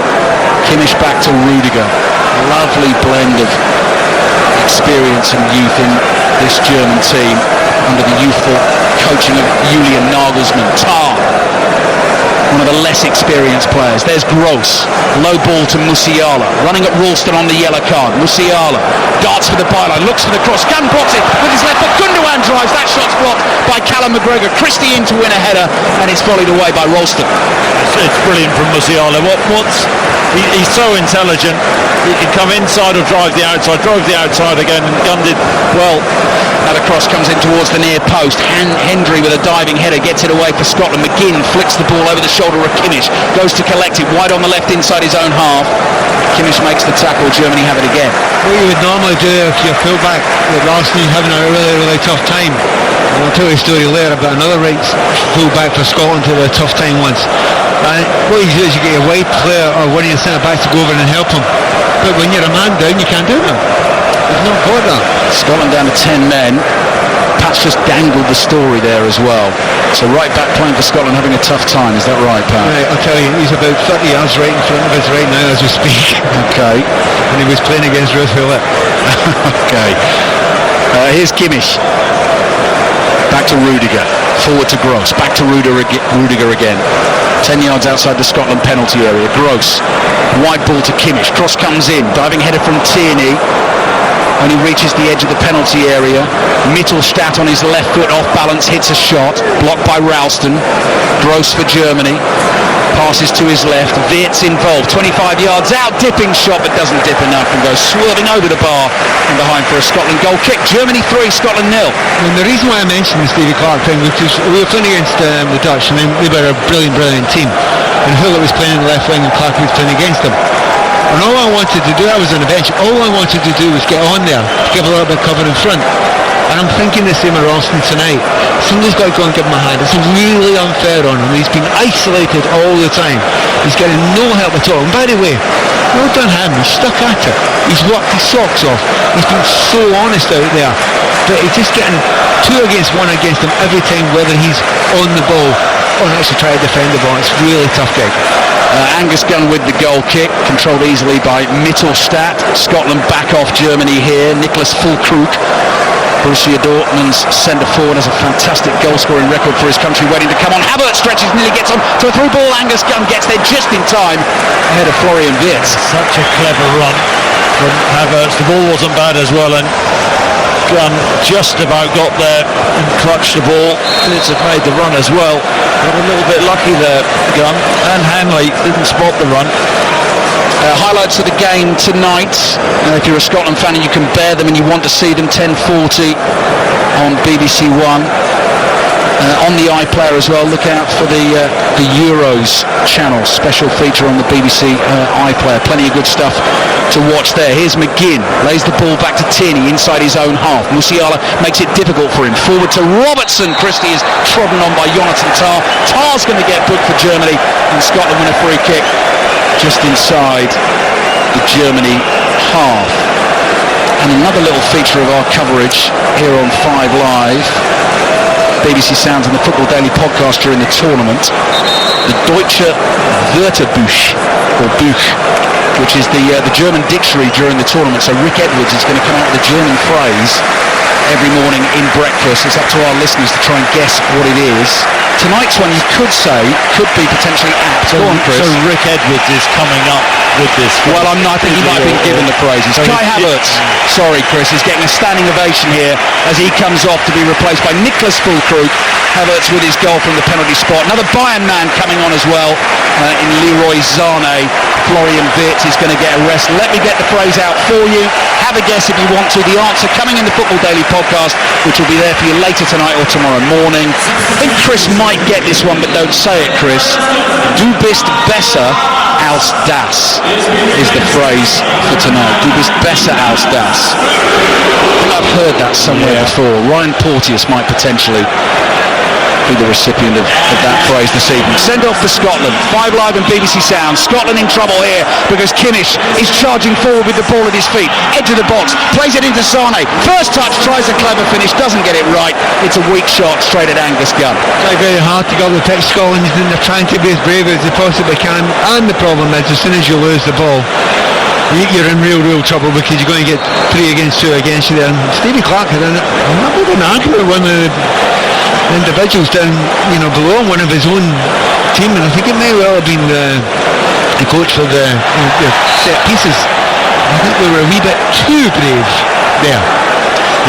Kimmich back to Rudiger. Lovely blend of experience and youth in this German team under the youthful coaching of Julian Nagelsmann. Tar, one of the less experienced players. There's Gross, low ball to Musiala, running at Ralston on the yellow card. Musiala darts for the byline, looks for the cross, Gunn blocks it with his left foot. Gundogan drives, that shot's blocked by Callum McGregor. Christie in to win a header, and it's volleyed away by Ralston. It's brilliant from Musiala. He's so intelligent. He can come inside or drive the outside again, and Gunn did well. Another cross comes in towards the near post. Hendry with a diving header gets it away for Scotland. McGinn flicks the ball over the shoulder of Kimmich, goes to collect it wide on the left inside his own half. Kimmich makes the tackle. Germany have it again. What you would normally do if you're fullback with Ralston having a really tough time. And I'll tell you a story later about another right fullback for Scotland who had a tough time once. And what you do is you get your wide player or one of your centre backs to go over and help him. But when you're a man down, you can't do that. It's not got that. Scotland down to 10 men. Pat's just dangled the story there as well. So right back playing for Scotland, having a tough time. Is that right, Pat? Right, I'll tell you, he's about 30 yards right in front of us right now as we speak. Okay. And he was playing against Ruth Hulett. Okay. Here's Kimmich. Back to Rudiger. Forward to Gross. Back to Rudiger again. 10 yards outside the Scotland penalty area. Gross. Wide ball to Kimmich. Cross comes in. Diving header from Tierney. Only reaches the edge of the penalty area. Mittelstadt on his left foot off balance hits a shot. Blocked by Ralston. Gross for Germany. Passes to his left, Wirtz involved, 25 yards out, dipping shot but doesn't dip enough and goes swerving over the bar and behind for a Scotland goal kick. Germany 3, Scotland 0. And the reason why I mentioned the Stevie Clarke thing was because we were playing against the Dutch, and they were a brilliant team, and Hullet was playing the left wing and Clarke was playing against them. And all I wanted to do, I was on the bench, all I wanted to do was get on there to give a little bit of cover in front. And I'm thinking the same of Ralston tonight. Somebody's got to go and give him a hand. It's really unfair on him. He's been isolated all the time. He's getting no help at all. And by the way, well done him. He's stuck at it. He's worked his socks off. He's been so honest out there. But he's just getting 2 against 1 against him every time, whether he's on the ball or actually trying to defend the ball. It's a really tough gig. Angus Gunn with the goal kick, controlled easily by Mittelstadt. Scotland back off Germany here. Niklas Füllkrug, Borussia Dortmund's centre forward, has a fantastic goal scoring record for his country, waiting to come on. Havertz stretches, nearly gets on to a through ball. Angus Gunn gets there just in time ahead of Florian Wirtz. Such a clever run from Havertz. The ball wasn't bad as well, and Gunn just about got there and clutched the ball. Wirtz have made the run as well. Got a little bit lucky there, Gunn, and Hanley didn't spot the run. Highlights of the game tonight. If you're a Scotland fan and you can bear them and you want to see them, 10:40 on BBC One. On the iPlayer as well, look out for the Euros channel, special feature on the BBC iPlayer. Plenty of good stuff to watch there. Here's McGinn, lays the ball back to Tierney inside his own half. Musiala makes it difficult for him. Forward to Robertson. Christie is trodden on by Jonathan Tah. Tah's going to get booked for Germany, and Scotland win a free kick just inside the Germany half. And another little feature of our coverage here on 5 Live, BBC Sounds and the Football Daily podcast during the tournament, the Deutsche Wörterbuch, or Buch, which is the German dictionary during the tournament. So Rick Edwards is going to come out with a German phrase every morning in breakfast. It's up to our listeners to try and guess what it is. Tonight's one, you could say, could be potentially apt. So, Go on, Chris. So Rick Edwards is coming up with this. Well, I think he might have been given the phrases. Kai Havertz, sorry Chris, is getting a standing ovation here as he comes off to be replaced by Niklas Füllkrug. Havertz with his goal from the penalty spot. Another Bayern man coming on as well in Leroy Sané. Florian Wirtz is going to get a rest. Let me get the phrase out for you. Have a guess if you want to. The answer coming in the Football Daily podcast, which will be there for you later tonight or tomorrow morning. I think Chris might get this one, but don't say it, Chris. Du bist besser als das is the phrase for tonight. Du bist besser als das. I think I've heard that somewhere before. Ryan Porteous might potentially be the recipient of that phrase this evening. Send off for Scotland. 5 Live and BBC Sound. Scotland in trouble here because Kimmich is charging forward with the ball at his feet. Edge of the box. Plays it into Sané. First touch, tries a clever finish. Doesn't get it right. It's a weak shot straight at Angus Gunn. It's very hard to go to the pitch, Scotland, and they're trying to be as brave as they possibly can. And the problem is, as soon as you lose the ball, you're in real trouble because you're going to get 3 against 2 against you there. And Stevie Clarke had an argument with one of the individuals down, below one of his own team, and I think it may well have been the coach for the set pieces. I think we were a wee bit too brave there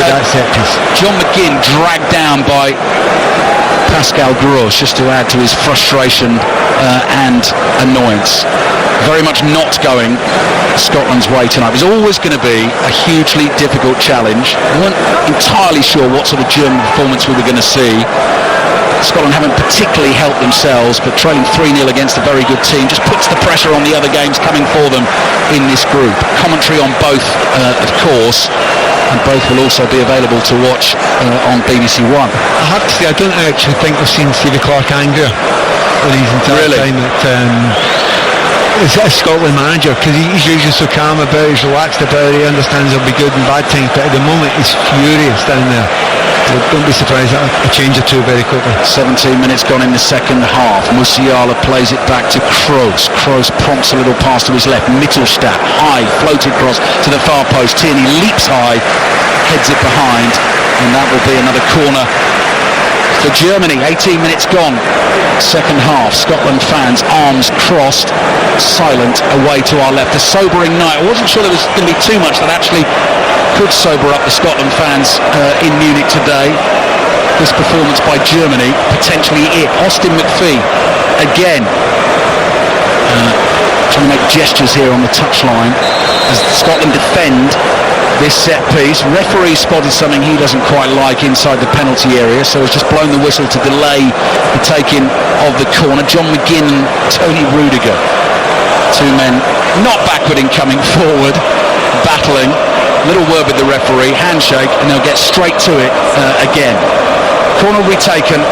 with that set piece. John McGinn dragged down by Pascal Gross, just to add to his frustration and annoyance. Very much not going Scotland's way tonight. It was always going to be a hugely difficult challenge. We weren't entirely sure what sort of German performance we were going to see. Scotland haven't particularly helped themselves, but trailing 3-0 against a very good team just puts the pressure on the other games coming for them in this group. Commentary on both, of course, and both will also be available to watch on BBC One. I have to say, I don't actually think we've seen Stevie Clarke angrier in his entire time as a Scotland manager, because he's usually so calm about it, he's relaxed about it, he understands there'll be good and bad times, but at the moment he's furious down there. So don't be surprised at a change or two very quickly. 17 minutes gone in the second half. Musiala plays it back to Kroos. Kroos prompts a little pass to his left. Mittelstadt, high, floated cross to the far post. Tierney leaps high, heads it behind, and that will be another corner for Germany. 18 minutes gone, second half. Scotland fans, arms crossed, silent, away to our left. A sobering night. I wasn't sure there was going to be too much that actually could sober up the Scotland fans in Munich today. This performance by Germany, potentially it. Austin McPhee again. Trying to make gestures here on the touchline as Scotland defend this set piece. Referee spotted something he doesn't quite like inside the penalty area, so he's just blown the whistle to delay the taking of the corner. John McGinn and Tony Rudiger, two men not backward in coming forward, battling. Little word with the referee, handshake, and they'll get straight to it again. Corner will be taken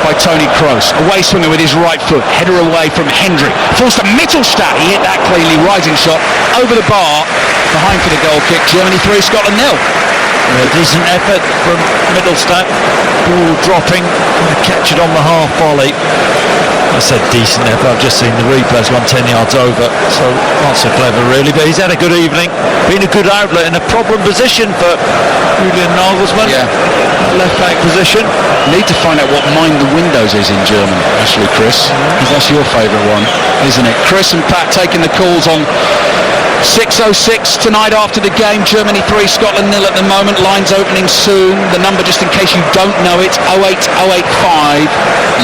by Tony Kroos. Away swinger with his right foot, header away from Hendry. Falls to Mittelstadt, he hit that cleanly, rising shot over the bar, behind for the goal kick. Germany 3, Scotland 0. Decent effort from Mittelstadt, ball dropping, catch it on the half volley. I said decent effort, I've just seen the replays, 10 yards over, so not so clever really, but he's had a good evening, been a good outlet in a problem position for Julian Nagelsmann. Left back position. Need to find out what Mind the Windows is in German, actually, Chris, because that's your favourite one, isn't it? Chris and Pat taking the calls on 6:06 tonight after the game. Germany 3, Scotland 0 at the moment. Lines opening soon. The number, just in case you don't know it, 08085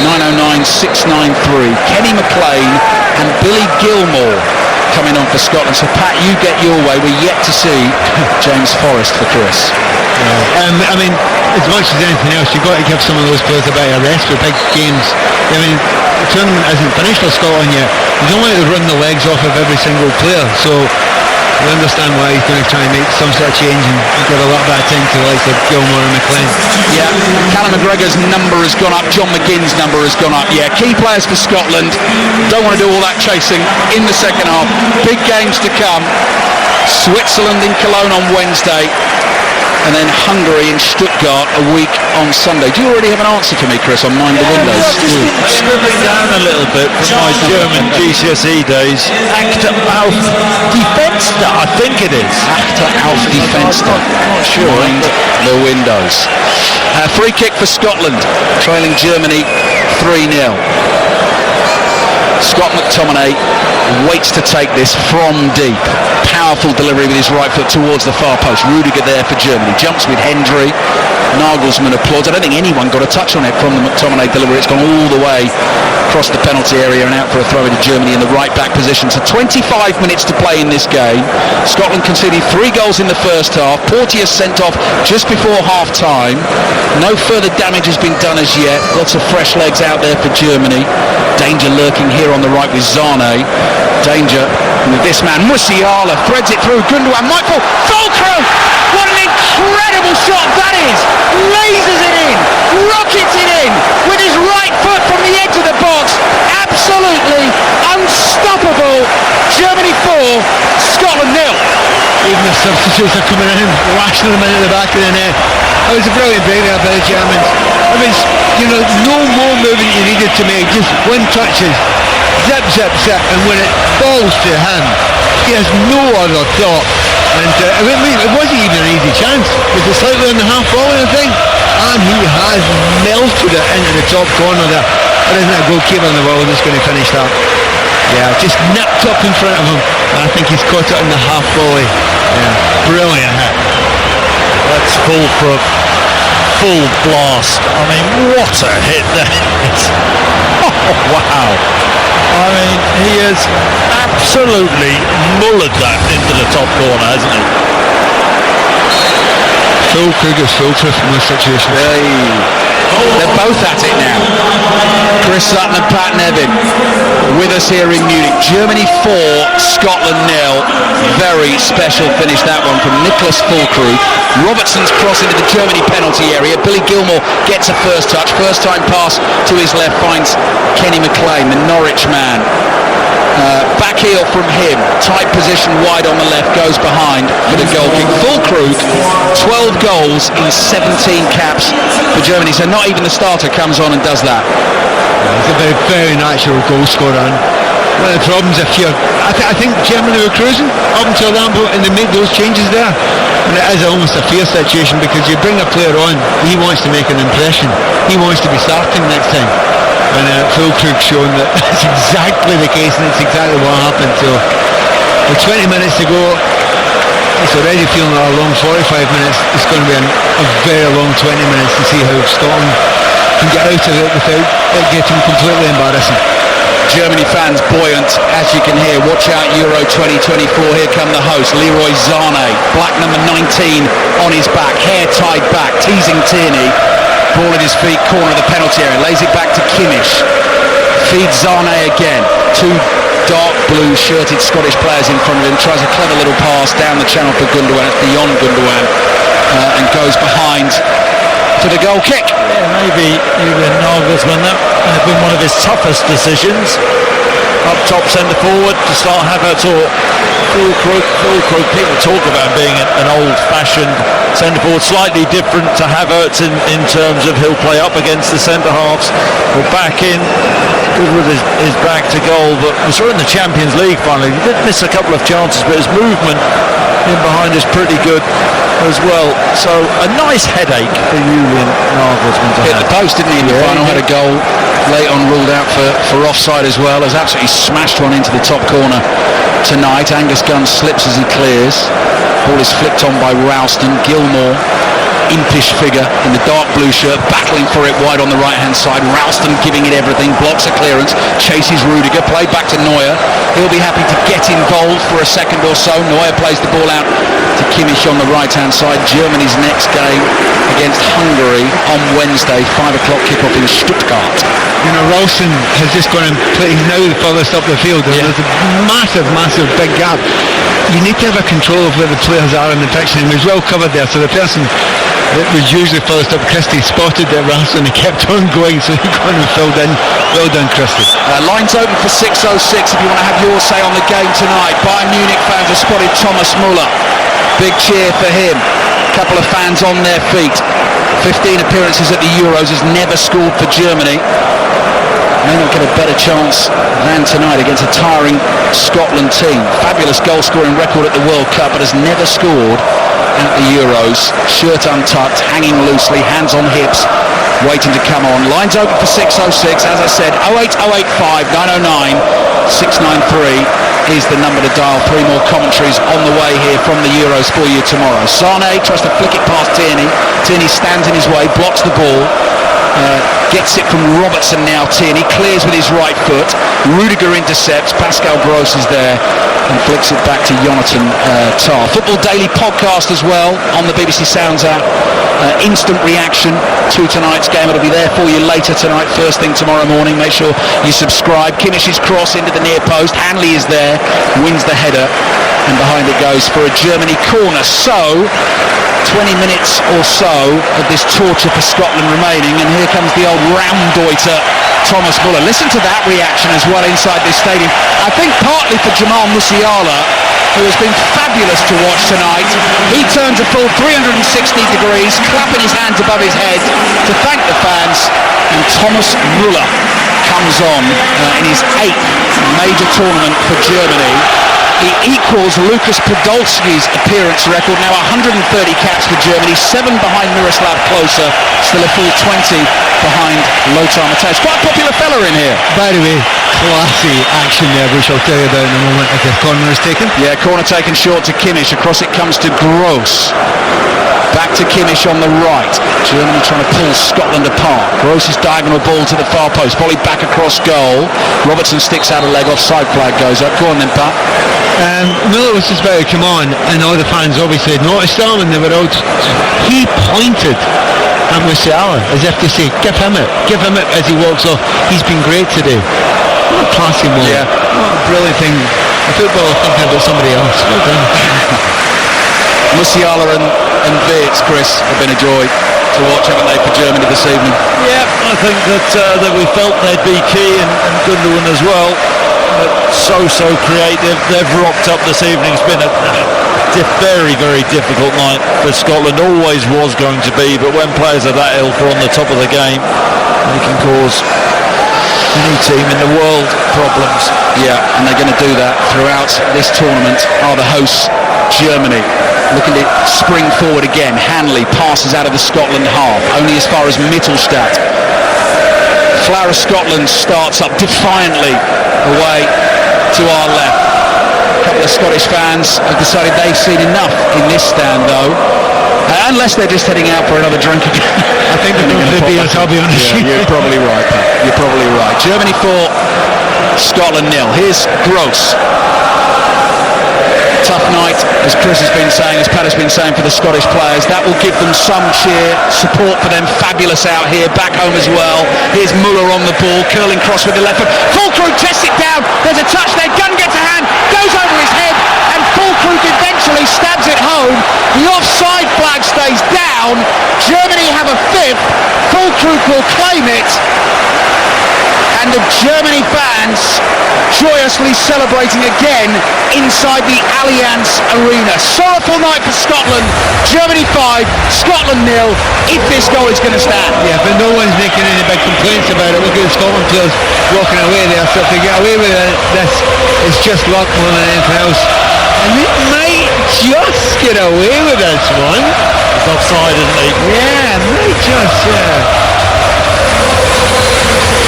909 693. Kenny McLean and Billy Gilmore coming on for Scotland. So Pat, you get your way. We're yet to see James Forrest for Chris. I mean, as much as anything else, you've got to give some of those players a bit of rest for big games. I mean, the tournament isn't finished for Scotland yet. You don't want to run the legs off of every single player, so we understand why he's going to try and make some sort of change and give a little bit of time to the likes of Gilmore and McLean. Yeah, Callum McGregor's number has gone up, John McGinn's number has gone up. Yeah, key players for Scotland. Don't want to do all that chasing in the second half. Big games to come. Switzerland in Cologne on Wednesday, and then Hungary in Stuttgart a week on Sunday. Do you already have an answer for me, Chris, on Mind the Windows? I've just been scribbling down a little bit from my German GCSE days. Actor auf die Fenster, I think it is. Actor auf die Fenster. Not sure. Mind the Windows. Free kick for Scotland, trailing Germany 3-0. Scott McTominay waits to take this from deep. Powerful delivery with his right foot towards the far post. Rudiger there for Germany. Jumps with Hendry. Nagelsmann applauds. I don't think anyone got a touch on it from the McTominay delivery. It's gone all the way across the penalty area and out for a throw into Germany in the right back position. So 25 minutes to play in this game. Scotland conceded 3 goals in the first half. Portier sent off just before half time. No further damage has been done as yet. Lots of fresh legs out there for Germany. Danger lurking here on the right with Zane. Danger with this man, Musiala, threads it through. Gundogan might fall. Fulcrum! What an incredible shot that is! Lasers it in, rockets it in with his right foot from the edge of the box. Absolutely unstoppable. Germany 4, Scotland 0. Even the substitutes are coming in, lashing them into the back of the net. It was a brilliant break there by the Germans. I mean, no more movement you needed to make, just one touches. Zip, zip, zip, and when it falls to him, he has no other thought. And it wasn't even an easy chance. It was slightly on the half volley, I think, and he has melted it into the top corner there. There isn't a goalkeeper in the world that's going to finish that. Yeah, just nipped up in front of him, and I think he's caught it in the half volley. Yeah, brilliant hit. That's full for a full blast. I mean, what a hit that is. Oh, wow. I mean, he has absolutely mullered that into the top corner, hasn't he? Phil Krug's foolproof in this situation. They're both at it now. Chris Sutton and Pat Nevin with us here in Munich. Germany 4, Scotland 0. Very special finish, that one, from Nicholas Fulkrug. Robertson's cross into the Germany penalty area. Billy Gilmore gets a first touch. First time pass to his left finds Kenny McLean, the Norwich man. Back heel from him, tight position wide on the left, goes behind for the goal kick. Fulkrug, 12 goals in 17 caps for Germany, so not even the starter comes on and does that. He's a very, very natural goal scorer. And one of the problems, if you're, I think Germany were cruising up until that point, and they made those changes there. And it is almost a fear situation, because you bring a player on, he wants to make an impression. He wants to be starting next time. And Fulkrug's shown that that's exactly the case, and it's exactly what happened. So with 20 minutes to go, it's already feeling like a long 45 minutes. It's going to be a very long 20 minutes to see how Scotland can get out of it without it getting completely embarrassing. Germany fans buoyant, as you can hear. Watch out, Euro 2024. Here come the hosts, Leroy Sané, black number 19 on his back, hair tied back, teasing Tierney. Ball at his feet, corner of the penalty area, lays it back to Kimmich. Feeds Sané again. Two dark blue shirted Scottish players in front of him. Tries a clever little pass down the channel for Gundogan. It's beyond Gundogan and goes behind for the goal kick. Yeah, maybe Julian Nagelsmann, that had been one of his toughest decisions. Up top centre forward to start Havertz or Füllkrug. People talk about him being an old-fashioned centre forward, slightly different to Havertz in terms of he'll play up against the centre halves or back in. Good with his back to goal, but we saw in the Champions League finally. He did miss a couple of chances, but his movement in behind is pretty good as well. So a nice headache for Julian Nagelsmann to hit have. the post, didn't he, in the final? Had a goal late on ruled out for offside as well. Has absolutely smashed one into the top corner tonight. Angus Gunn slips as he clears. Ball is flicked on by Ralston. Gilmour, impish figure in the dark blue shirt, battling for it wide on the right hand side. Ralston giving it everything, blocks a clearance, chases Rudiger, played back to Neuer. He'll be happy to get involved for a second or so. Neuer plays the ball out to Kimmich on the right hand side. Germany's next game against Hungary on Wednesday, 5 o'clock kickoff in Stuttgart. You know, Ralston has just gone and played, he's now the furthest up the field. Yeah. There's a massive big gap. You need to have a control of where the players are in the pitch, and he was well covered there, so the person that was usually furthest up, Christie, spotted that Ralston and kept on going, so he got and filled in. Well done, Christie. Lines open for 6:06 if you want to have your say on the game tonight. Bayern Munich fans have spotted Thomas Müller. Big cheer for him. Couple of fans on their feet. 15 appearances at the Euros, has never scored for Germany. May not get a better chance than tonight against a tiring Scotland team. Fabulous goal scoring record at the World Cup, but has never scored at the Euros. Shirt untucked, hanging loosely, hands on hips, waiting to come on. Lines open for 6:06. As I said, 08085 909 693 is the number to dial. 3 more commentaries on the way here from the Euros for you tomorrow. Sané tries to flick it past Tierney. Tierney stands in his way, blocks the ball. Gets it from Robertson now. Tierney clears with his right foot. Rudiger intercepts. Pascal Gross is there and flicks it back to Jonathan Tah. Football Daily podcast as well on the BBC Sounds app. Instant reaction to tonight's game. It'll be there for you later tonight, first thing tomorrow morning. Make sure you subscribe. Kimmich's cross into the near post. Hanley is there, wins the header, and behind it goes for a Germany corner. So 20 minutes or so of this torture for Scotland remaining, and here comes the old Raumdeuter Thomas Müller. Listen to that reaction as well inside this stadium. I think partly for Jamal Musiala, who has been fabulous to watch tonight. He turns a full 360 degrees, clapping his hands above his head to thank the fans, and Thomas Müller comes on in his 8th major tournament for Germany. He equals Lukas Podolski's appearance record, now 130 caps for Germany, 7 behind Miroslav Klose, still a full 20 behind Lothar Matthäus. Quite a popular fella in here. By the way, classy action there, which I'll tell you about in a moment if the corner is taken. Yeah, corner taken short to Kimmich. Across it comes to Gross. Back to Kimmich on the right. Germany trying to pull Scotland apart. Gross's diagonal ball to the far post. Volley back across goal. Robertson sticks out a leg, offside flag goes up. Go on then, Pat. Müller was just about to come on, and all the fans obviously noticed him, and they were out. He pointed at Musiala as if to say, give him it as he walks off. He's been great today. What a classy moment. Yeah. What a brilliant thing. A footballer thinking about somebody else. Well done. Musiala and Wirtz, Chris, have been a joy to watch, haven't they, for Germany this evening? Yeah, I think that we felt they'd be key, and Gundogan as well. So creative. They've rocked up this evening. It's been a very difficult night for Scotland. Always was going to be, but when players are that ill for on the top of the game, they can cause any team in the world problems. Yeah, and they're going to do that throughout this tournament. Are the hosts Germany. Looking to spring forward again. Hanley passes out of the Scotland half, only as far as Mittelstadt. Flower of Scotland starts up defiantly away to our left. A couple of Scottish fans have decided they've seen enough in this stand, though. Unless they're just heading out for another drink again. I think they're going to be, I'll be honest. Yeah, you're probably right, Pat. You're probably right. Germany 4, Scotland 0. Here's Gross. Tough night, as Chris has been saying, as Pat has been saying, for the Scottish players. That will give them some sheer support for them. Fabulous out here, back home as well. Here's Muller on the ball, curling cross with the left foot. Fulkrug tests it down. There's a touch there. Gunn gets a hand, goes over his head, and Fulkrug eventually stabs it home. The offside flag stays down. Germany have a fifth. Fulkrug will claim it. And the Germany fans joyously celebrating again inside the Allianz Arena. Sorrowful night for Scotland. Germany 5, Scotland 0, if this goal is going to stand. Yeah, but no one's making any big complaints about it. Look at the Scotland players walking away there. So if they get away with it, it's just luck more than anything else. And they might just get away with this one. It's offside, isn't he? Yeah, might just,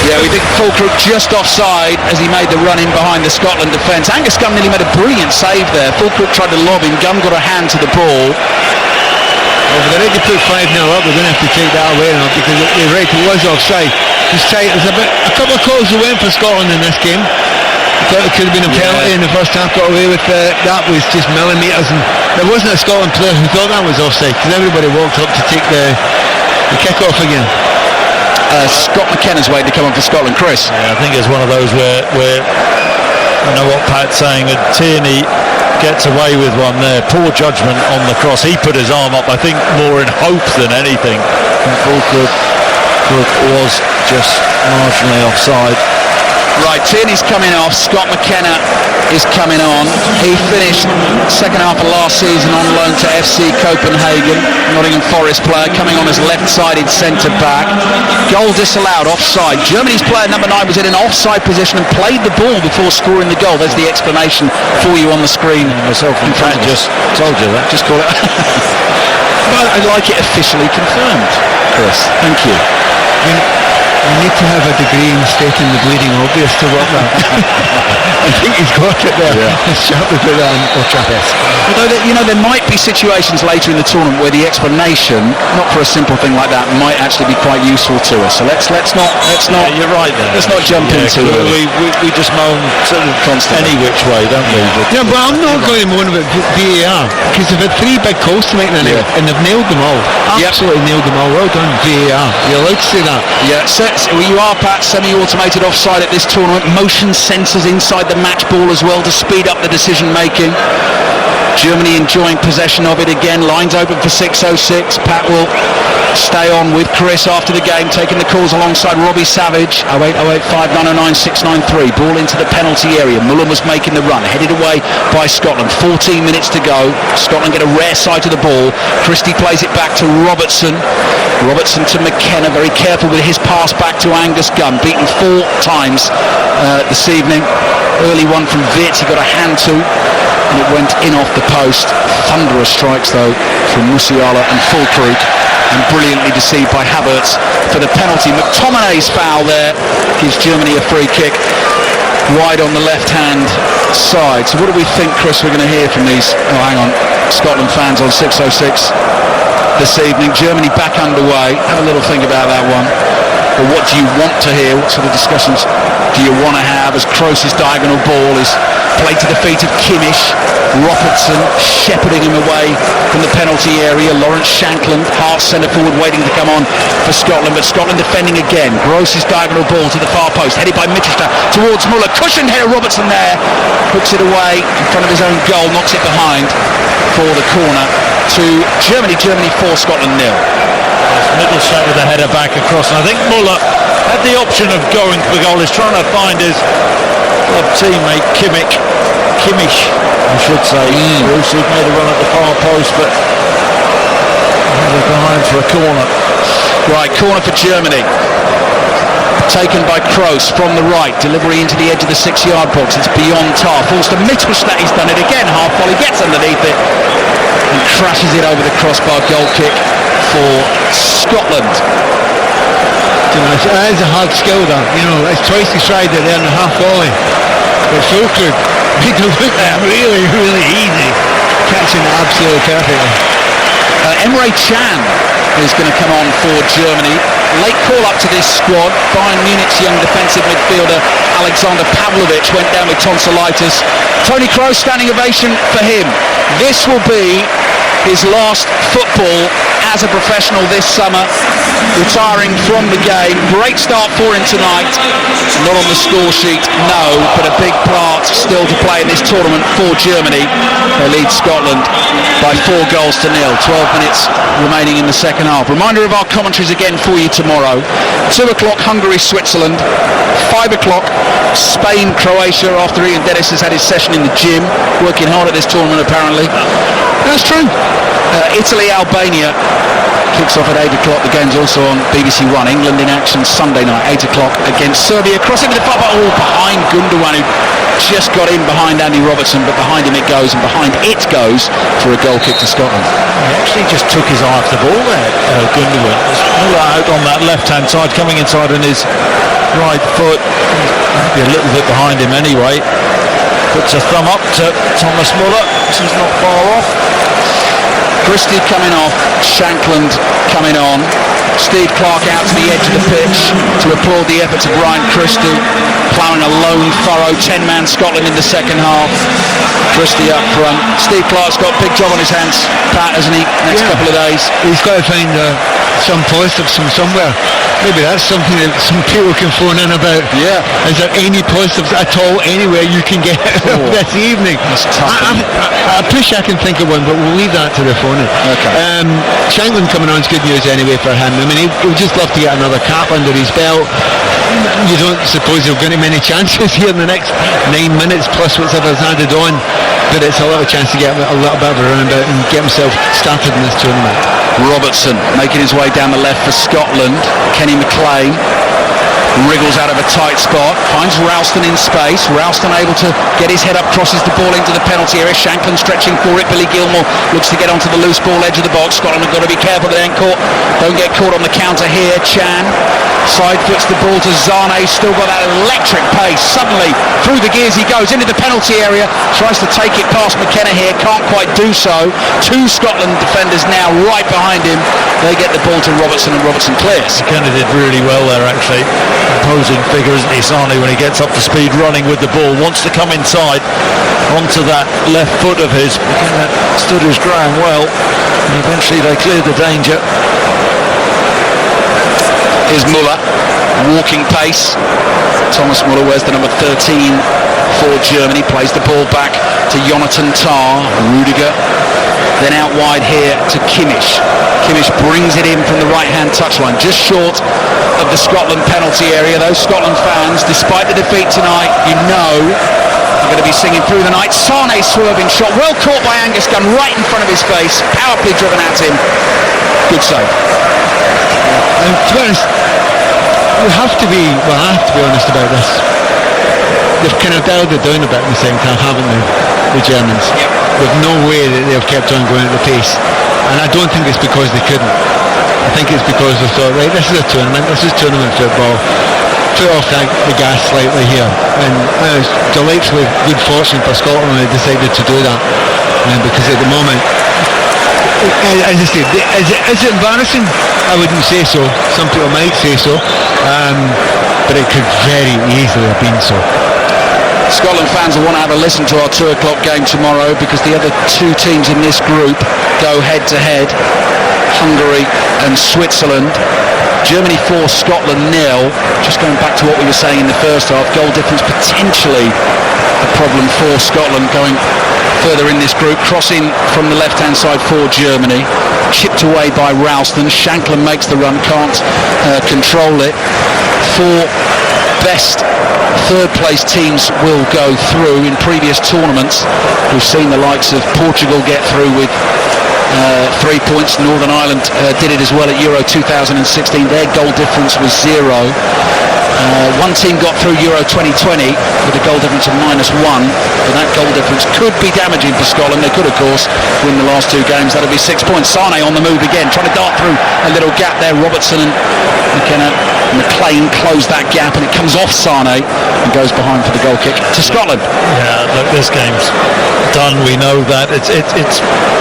Yeah, we think Fulkrug just offside as he made the run in behind the Scotland defence. Angus Gunn nearly made a brilliant save there. Fulkrug tried to lob him. Gunn got a hand to the ball. Well, if they're ready to put 5-0 up, they're going to have to take that away now, because you're right, it was offside. It was tight. There's a couple of calls that went for Scotland in this game. I thought it could have been a penalty in the first half, got away with that was just millimetres, and there wasn't a Scotland player who thought that was offside, because everybody walked up to take the kick-off again. Scott McKenna's waiting to come on for Scotland. Chris? Yeah, I think it's one of those where I know what Pat's saying, and Tierney gets away with one there. Poor judgment on the cross. He put his arm up, I think, more in hope than anything. And Fulkrug was just marginally offside. Right, Tierney's coming off. Scott McKenna is coming on. He finished second half of last season on loan to FC Copenhagen, Nottingham Forest player, coming on as left-sided centre-back. Goal disallowed, offside. Germany's player number 9 was in an offside position and played the ball before scoring the goal. There's the explanation for you on the screen. Myself and Pat just told you that. Just call it. Well, I'd like it officially confirmed, Chris. Thank you. You need to have a degree in stating the bleeding obvious to work that. I think he's got it there. Yeah. Sharply put that on Otrapes. Although, there might be situations later in the tournament where the explanation, not for a simple thing like that, might actually be quite useful to us. So let's not. Yeah, you're right there. Let's not jump into it. We just moan sort of constantly any which way, don't we? Yeah, but I'm not going to moan about VAR, because they've had 3 big calls to make now, and they've nailed them all. Absolutely nailed them all. Well done, VAR. You're allowed to say that. Yeah, you are, Pat. Semi-automated offside at this tournament. Motion sensors inside the match ball as well to speed up the decision making. Germany enjoying possession of it again. Lines open for 6:06. Pat will stay on with Chris after the game, taking the calls alongside Robbie Savage. 08859099693. Ball into the penalty area. Muller was making the run, headed away by Scotland. 14 minutes to go. Scotland get a rare sight of the ball. Christie plays it back to Robertson. Robertson to McKenna, very careful with his pass back to Angus Gunn. Beaten 4 times this evening. Early one from Witt, he got a hand to, and it went in off the post. Thunderous strikes though from Musiala and Fulkrug, and brilliantly deceived by Havertz for the penalty. McTominay's foul there gives Germany a free kick wide on the left hand side. So what do we think, Chris, we're going to hear from these Scotland fans on 6:06 this evening? Germany back underway. Have a little think about that one. But what do you want to hear? What sort of discussions do you want to have as Kroos's diagonal ball is played to the feet of Kimmich? Robertson shepherding him away from the penalty area. Lawrence Shankland, half centre forward, waiting to come on for Scotland, but Scotland defending again. Gross's diagonal ball to the far post, headed by Mitchester towards Muller. Cushioned header, Robertson there, hooks it away in front of his own goal, knocks it behind for the corner to Germany. Germany 4, Scotland 0. Mittelstadt with the header back across, and I think Muller had the option of going for the goal. He's trying to find his club teammate Kimmich, I should say. Bruce made a run at the far post, but headed behind for a corner. Right, corner for Germany. Taken by Kroos from the right, delivery into the edge of the 6-yard box. It's beyond Tar, falls to Mittelstadt. He's done it again. Half volley, gets underneath it and crashes it over the crossbar. Goal kick for Scotland. That is a hard skill, that. It's twice he tried it there in the half volley, but Fulkrug made it look really, really easy, catching it absolutely perfectly. Emre Can is going to come on for Germany. Late call-up to this squad. Bayern Munich's young defensive midfielder Alexander Pavlovic went down with tonsillitis. Toni Kroos, standing ovation for him. This will be his last football as a professional this summer, retiring from the game. Great start for him tonight. Not on the score sheet, no, but a big part still to play in this tournament for Germany. They lead Scotland by 4 goals to 0. 12 minutes remaining in the second half. Reminder of our commentaries again for you tomorrow. 2 o'clock Hungary, Switzerland. 5 o'clock Spain, Croatia, after Ian Dennis has had his session in the gym, working hard at this tournament apparently. That's true. Italy, Albania kicks off at 8 o'clock. The game's also on BBC One. England in action Sunday night, 8 o'clock against Serbia. Crossing to the far, behind Gundogan, who just got in behind Andy Robertson, but behind him it goes, and behind it goes for a goal kick to Scotland. He actually just took his eye off the ball there, Gundogan. Muller out on that left-hand side, coming inside on his right foot. Maybe a little bit behind him anyway. Puts a thumb up to Thomas Muller. This is not far off. Christie coming off, Shankland coming on. Steve Clarke out to the edge of the pitch to applaud the efforts of Ryan Christie, ploughing a lone furrow. 10-man Scotland in the second half. Christie up front. Steve Clarke's got a big job on his hands, Pat, hasn't he, next couple of days? He's got to find some positives from somewhere. Maybe that's something that some people can phone in about. Yeah. Is there any positives at all anywhere you can get this evening? That's tough. I wish I can think of one, but we'll leave that to the phone. Okay. Shankland coming on is good news anyway for him. I mean, he'll just love to get another cap under his belt. You don't suppose he'll get many chances here in the next 9 minutes plus whatever's added on, but it's a little chance to get a little bit of a roundabout and get himself started in this tournament. Robertson making his way down the left for Scotland. Kenny McLean wriggles out of a tight spot, finds Ralston in space. Ralston able to get his head up, crosses the ball into the penalty area. Shankland stretching for it. Billy Gilmore looks to get onto the loose ball edge of the box. Scotland have got to be careful they don't get caught on the counter here. Chan side foots the ball to Zane. Still got that electric pace. Suddenly through the gears he goes into the penalty area, tries to take it past McKenna here, can't quite do so. 2 Scotland defenders now right behind him. They get the ball to Robertson and Robertson clears. McKenna did really well there actually. Imposing figure, isn't he, Sane, when he gets up to speed running with the ball, wants to come inside onto that left foot of his. McKenna stood his ground well, and eventually they cleared the danger. Here's Muller, walking pace. Thomas Muller wears the number 13 for Germany, plays the ball back to Jonathan Tah. Rudiger then out wide here to Kimmich. Kimmich brings it in from the right-hand touchline, just short of the Scotland penalty area. Those Scotland fans, despite the defeat tonight, you know are going to be singing through the night. Sane swerving shot, well caught by Angus Gunn, right in front of his face, powerfully driven at him. Good save. To be honest, I have to be honest about this. They've kind of dialed it down a bit in the second half, haven't they, the Germans? Yep. With no way that they've kept on going at the pace. And I don't think it's because they couldn't. I think it's because they thought, right, this is a tournament, this is tournament football. Put off the gas slightly here. And it was delightfully good fortune for Scotland when they decided to do that. Because at the moment, as I say, is it embarrassing? I wouldn't say so. Some people might say so. But it could very easily have been so. Scotland fans will want to have a listen to our 2 o'clock game tomorrow, because the other 2 teams in this group go head to head. Hungary and Switzerland. Germany 4, Scotland 0. Just going back to what we were saying in the first half, goal difference potentially a problem for Scotland going further in this group. Crossing from the left-hand side for Germany, chipped away by Ralston. Shankland makes the run, can't control it. 4 best third-place teams will go through. In previous tournaments, we've seen the likes of Portugal get through with 3 points. Northern Ireland did it as well at Euro 2016. Their goal difference was 0. One team got through Euro 2020 with a goal difference of -1, but that goal difference could be damaging for Scotland. They could, of course, win the last 2 games. That'll be 6 points. Sane on the move again, trying to dart through a little gap there. Robertson and McKenna. McLean closed that gap, and it comes off Sane and goes behind for the goal kick to Scotland. Yeah, look, this game's done. We know that. It's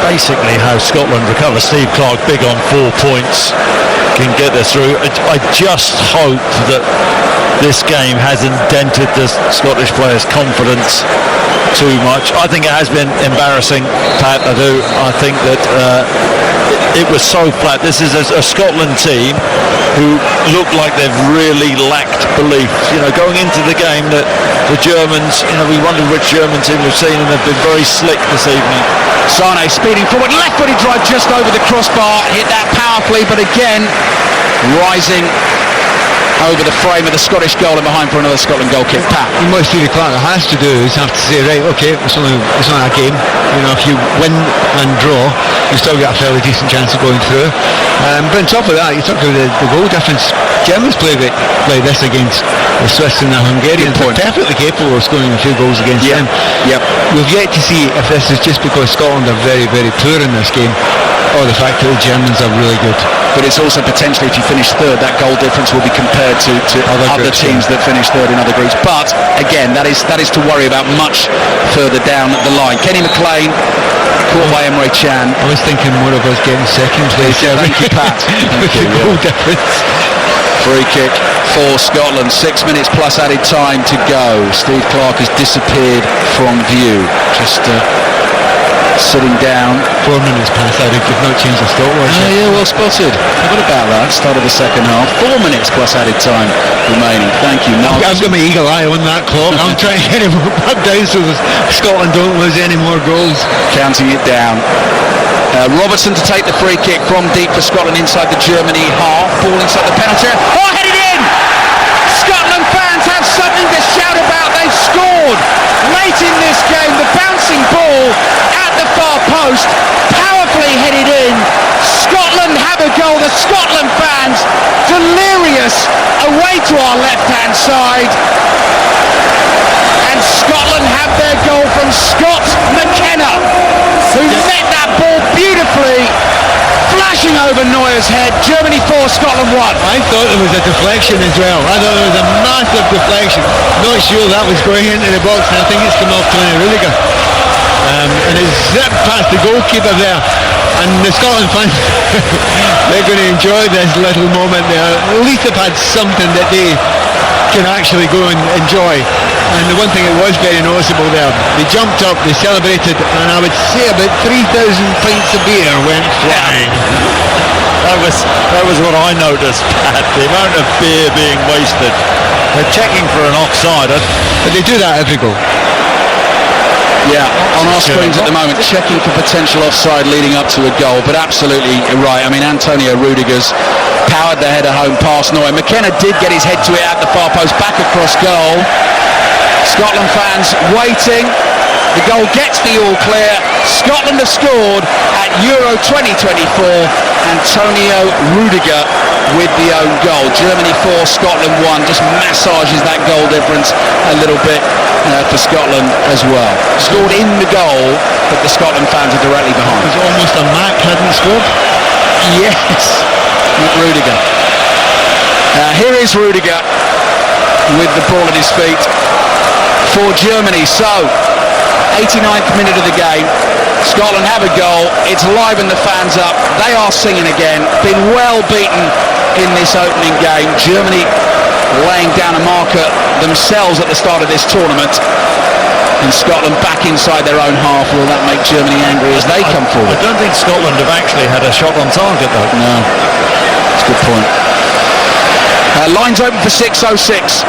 basically how Scotland recover. Steve Clarke, big on 4 points, can get us through. I just hope that this game hasn't dented the Scottish players' confidence too much. I think it has been embarrassing, Pat. I do. I think that it was so flat. This is a Scotland team who look like they've really lacked belief. You know, going into the game, that the Germans, you know, we wondered which German team we've seen, and they've been very slick this evening. Sane speeding forward, left-footed drive just over the crossbar, hit that powerfully, but again, rising over the frame of the Scottish goal and behind for another Scotland goal kick. Pat. And what Stevie Clarke has to do is have to say, right, okay, it's not a game. You know, if you win and draw, you still get a fairly decent chance of going through. But on top of that, you talk about the goal difference. Germans play like this against the Swiss and the Hungarians. They're perfectly capable of scoring a few goals against them. Yep. We've yet to see if this is just because Scotland are very, very poor in this game, or the fact that the Germans are really good. But it's also potentially, if you finish third, that goal difference will be compared to other teams that finish third in other groups. But again, that is to worry about much further down the line. Kenny McLean, caught by Emre Can. I was thinking more of us getting second place. Thank you, Pat. With the goal difference. Free kick for Scotland. 6 minutes plus added time to go. Steve Clarke has disappeared from view. Just sitting down. 4 minutes past added. You've not changed the stopwatch. Yeah, well spotted. What about that? Start of the second half. 4 minutes plus added time remaining. Thank you, Mark. I've got my eagle eye on that clock. I'm trying to get him back down so Scotland don't lose any more goals. Counting it down. Robertson to take the free kick from deep for Scotland inside the Germany half. Ball inside the penalty area. Oh, headed in! Scotland fans have something to shout about. They've scored late in this game. The bouncing ball at the far post, powerfully headed in. Scotland have a goal. The Scotland fans delirious away to our left-hand side. And Scotland have their goal from Scott McKenna, who met that ball beautifully, flashing over Neuer's head. Germany 4, Scotland 1. I thought there was a deflection as well. I thought there was a massive deflection. Not sure that was going into the box, and I think it's come off Tony Rudiger. And it zipped past the goalkeeper there. And the Scotland fans, they're going to enjoy this little moment there. At least they've had something that they can actually go and enjoy. And the one thing that was very noticeable there, they jumped up, they celebrated, and I would say about 3,000 pints of beer went flying. That was what I noticed, Pat. The amount of beer being wasted. They're checking for an offside. But they do that every goal. Yeah, on our screens at the moment, checking for potential offside leading up to a goal, but absolutely right. I mean, Antonio Rudiger's powered the header home past Neuer. McKenna did get his head to it at the far post, back across goal. Scotland fans waiting. The goal gets the all clear. Scotland have scored at Euro 2024. Antonio Rudiger with the own goal. Germany 4, Scotland 1. Just massages that goal difference a little bit for Scotland as well. Scored in the goal, but the Scotland fans are directly behind. It was almost a Mac hadn't scored. Yes, with Rudiger. Here is Rudiger with the ball at his feet for Germany. So, 89th minute of the game. Scotland have a goal. It's livened the fans up. They are singing again. Been well beaten in this opening game. Germany laying down a marker themselves at the start of this tournament. And Scotland back inside their own half. Will that make Germany angry as they come forward? I don't think Scotland have actually had a shot on target though. No. That's a good point. Lines open for 606.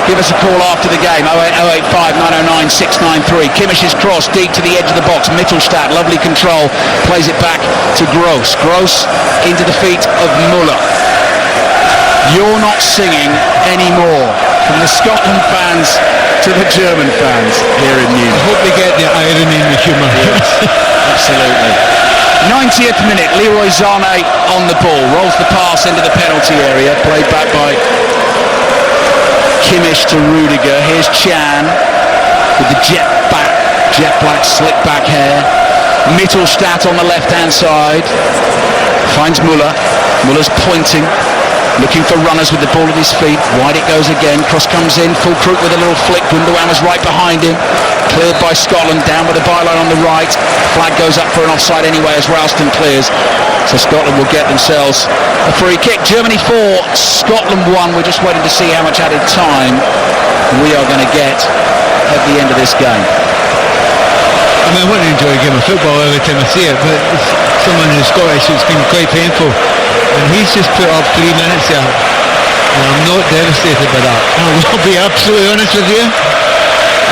Give us a call after the game. 085 909 693. Kimmich's cross deep to the edge of the box. Mittelstadt, lovely control. Plays it back to Gross. Gross into the feet of Muller. You're not singing anymore. From the Scotland fans to the German fans here in Munich. I hope they get the irony and the humour. Yes, absolutely. 90th minute, Leroy Sané on the ball. Rolls the pass into the penalty area. Played back by Kimmich to Rudiger. Here's Chan with the jet black slick back hair. Mittelstadt on the left-hand side. Finds Müller. Müller's pointing, looking for runners with the ball at his feet. Wide it goes again. Cross comes in. Füllkrug with a little flick. Gundogan was right behind him. Cleared by Scotland. Down with the byline on the right. Flag goes up for an offside anyway as Ralston clears. So Scotland will get themselves a free kick. Germany 4, Scotland 1. We're just waiting to see how much added time we are going to get at the end of this game. I mean, I want to enjoy a game of football every time I see it, but it's someone who's Scottish, it's been quite painful. And he's just put up 3 minutes there. And I'm not devastated by that. I will be absolutely honest with you.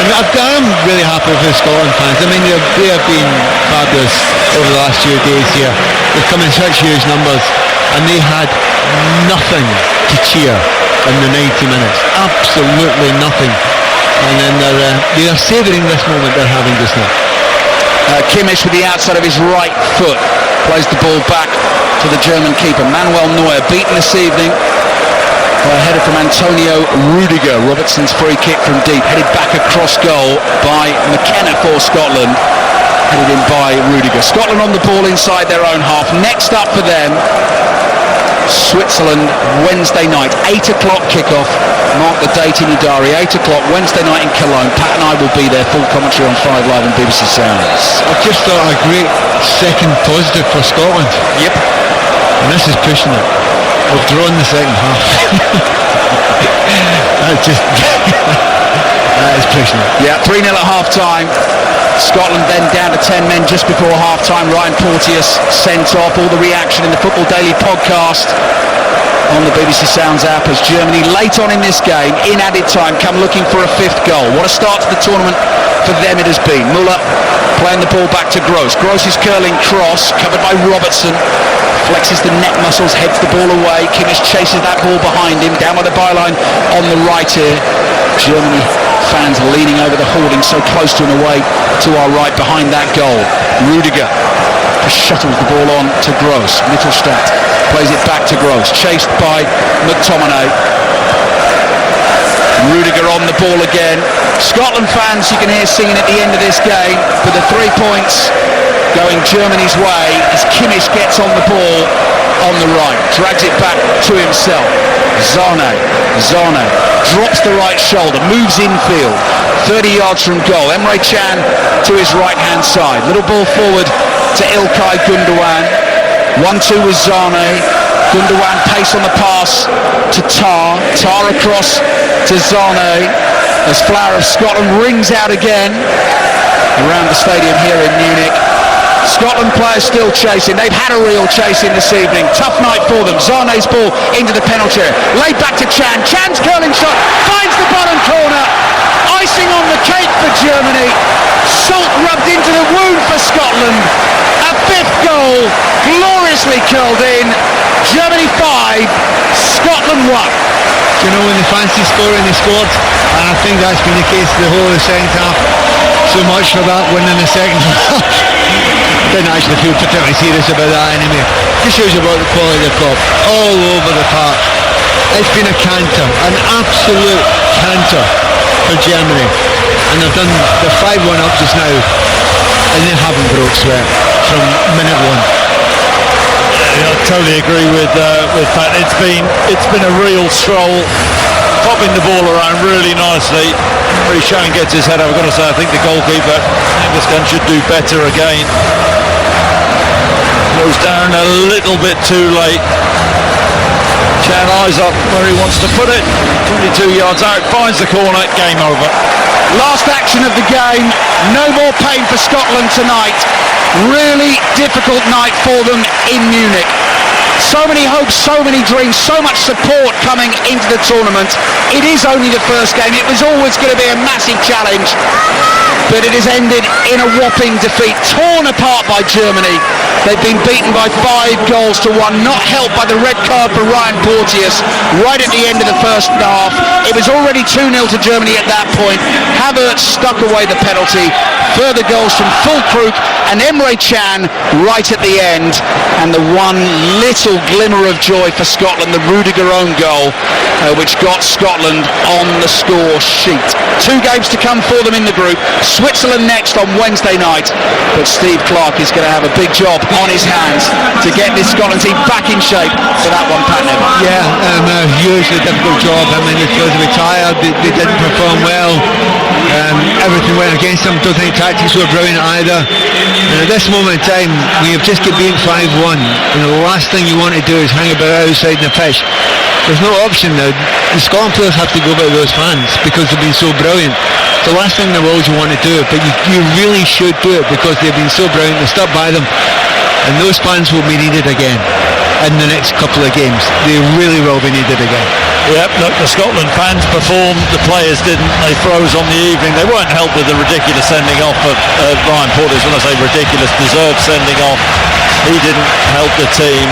And I'm really happy with the Scotland fans. I mean, they have been fabulous over the last few days here. They've come in such huge numbers, and they had nothing to cheer in the 90 minutes. Absolutely nothing. And then they are savouring this moment they're having just now. Kimmich with the outside of his right foot plays the ball back to the German keeper. Manuel Neuer beaten this evening by a header from Antonio Rudiger. Robertson's free kick from deep, headed back across goal by McKenna for Scotland, headed in by Rudiger. Scotland on the ball inside their own half. Next up for them, Switzerland, Wednesday night, 8 o'clock kickoff. Mark the date in your diary, 8 o'clock, Wednesday night in Cologne. Pat and I will be there, full commentary on 5 Live and BBC Sounds. I've just thought a great second positive for Scotland. Yep. And this is pushing it. We've drawn the second half. That's just... that is pushing it. Yeah, 3-0 at half-time. Scotland then down to 10 men just before half-time. Ryan Porteous sent off. All the reaction in the Football Daily podcast on the BBC Sounds app as Germany late on in this game, in added time, come looking for a 5th goal. What a start to the tournament for them it has been. Müller playing the ball back to Gross. Gross's curling cross, covered by Robertson. Flexes the neck muscles, heads the ball away. Kimmich chases that ball behind him, down by the byline on the right here. Germany fans leaning over the hoarding, so close to and away to our right behind that goal. Rudiger shuttles the ball on to Gross. Mittelstadt plays it back to Gross, chased by McTominay. Rudiger on the ball again. Scotland fans you can hear singing at the end of this game, with the 3 points going Germany's way as Kimmich gets on the ball on the right, drags it back to himself. Zane drops the right shoulder, moves infield, 30 yards from goal. Emre Can to his right hand side, little ball forward to Ilkay Gundogan. 1-2 with Zane. Gundogan pace on the pass to Tar across to Zane as Flower of Scotland rings out again around the stadium here in Munich. Scotland players still chasing. They've had a real chasing this evening. Tough night for them. Zane's ball into the penalty area. Laid back to Chan. Chan's curling shot finds the bottom corner. Icing on the cake for Germany. Salt rubbed into the wound for Scotland. A 5th goal, gloriously curled in. Germany 5, Scotland 1. Do you know when they fancy scoring, they scored? And I think that's been the case the whole of the second half. So much for that win in the second half. Didn't actually feel particularly serious about that anyway. Just shows you about the quality they've got all over the park. It's been a canter, an absolute canter for Germany. And they've done the 5-1 up just now, and they haven't broke sweat from minute one. I totally agree with Pat. It's been a real stroll, popping the ball around really nicely. Emre Can gets his head. I've got to say, I think the goalkeeper Engliscan should do better again. Goes down a little bit too late. Can eyes up where he wants to put it. 22 yards out, finds the corner. Game over. Last action of the game. No more pain for Scotland tonight. Really difficult night for them in Munich. So many hopes, so many dreams, so much support coming into the tournament. It is only the first game. It was always going to be a massive challenge, but it has ended in a whopping defeat, torn apart by Germany. They've been beaten by 5 goals to 1, not helped by the red card for Ryan Porteous right at the end of the first half. It was already 2-0 to Germany at that point. Havertz stuck away the penalty. Further goals from Füllkrug and Emre Can right at the end. And the one little little glimmer of joy for Scotland, the Rudiger own goal, which got Scotland on the score sheet. 2 games to come for them in the group. Switzerland next on Wednesday night, but Steve Clarke is going to have a big job on his hands to get this Scotland team back in shape for that one, Pat Nevin. Yeah, a hugely difficult job. I mean, the players were tired, they didn't perform well. Everything went against them. Don't think tactics were brilliant either. And at this moment in time, we have just got beaten 5-1. And the last thing you want to do is hang about outside the pitch. There's no option now. The Scotland players have to go by those fans because they've been so brilliant. It's the last thing in the world you want to do, but you really should do it because they've been so brilliant. They stuck by them, and those fans will be needed again in the next couple of games. They really will be needed again. Yep, look, the Scotland fans performed, the players didn't. They froze on the evening. They weren't helped with the ridiculous sending off of Ryan Porteous. When I say ridiculous, deserved sending off. He didn't help the team.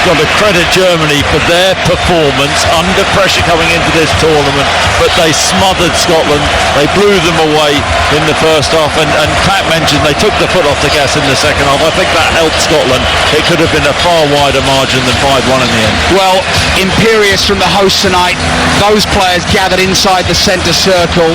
Got to credit Germany for their performance under pressure coming into this tournament, but they smothered Scotland. They blew them away in the first half, and Pat mentioned they took the foot off the gas in the second half. I think that helped Scotland. It could have been a far wider margin than 5-1 in the end. Well, imperious from the hosts tonight. Those players gathered inside the centre circle.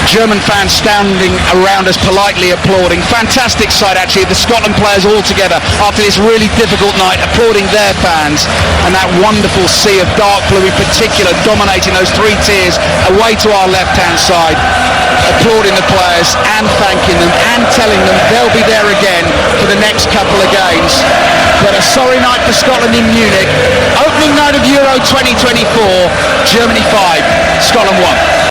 German fans standing around us politely applauding. Fantastic sight, actually. The Scotland players all together after this really difficult night applauding their fans, and that wonderful sea of dark blue in particular dominating those 3 tiers away to our left hand side, applauding the players and thanking them and telling them they'll be there again for the next couple of games. But a sorry night for Scotland in Munich. Opening night of Euro 2024, Germany 5, Scotland 1.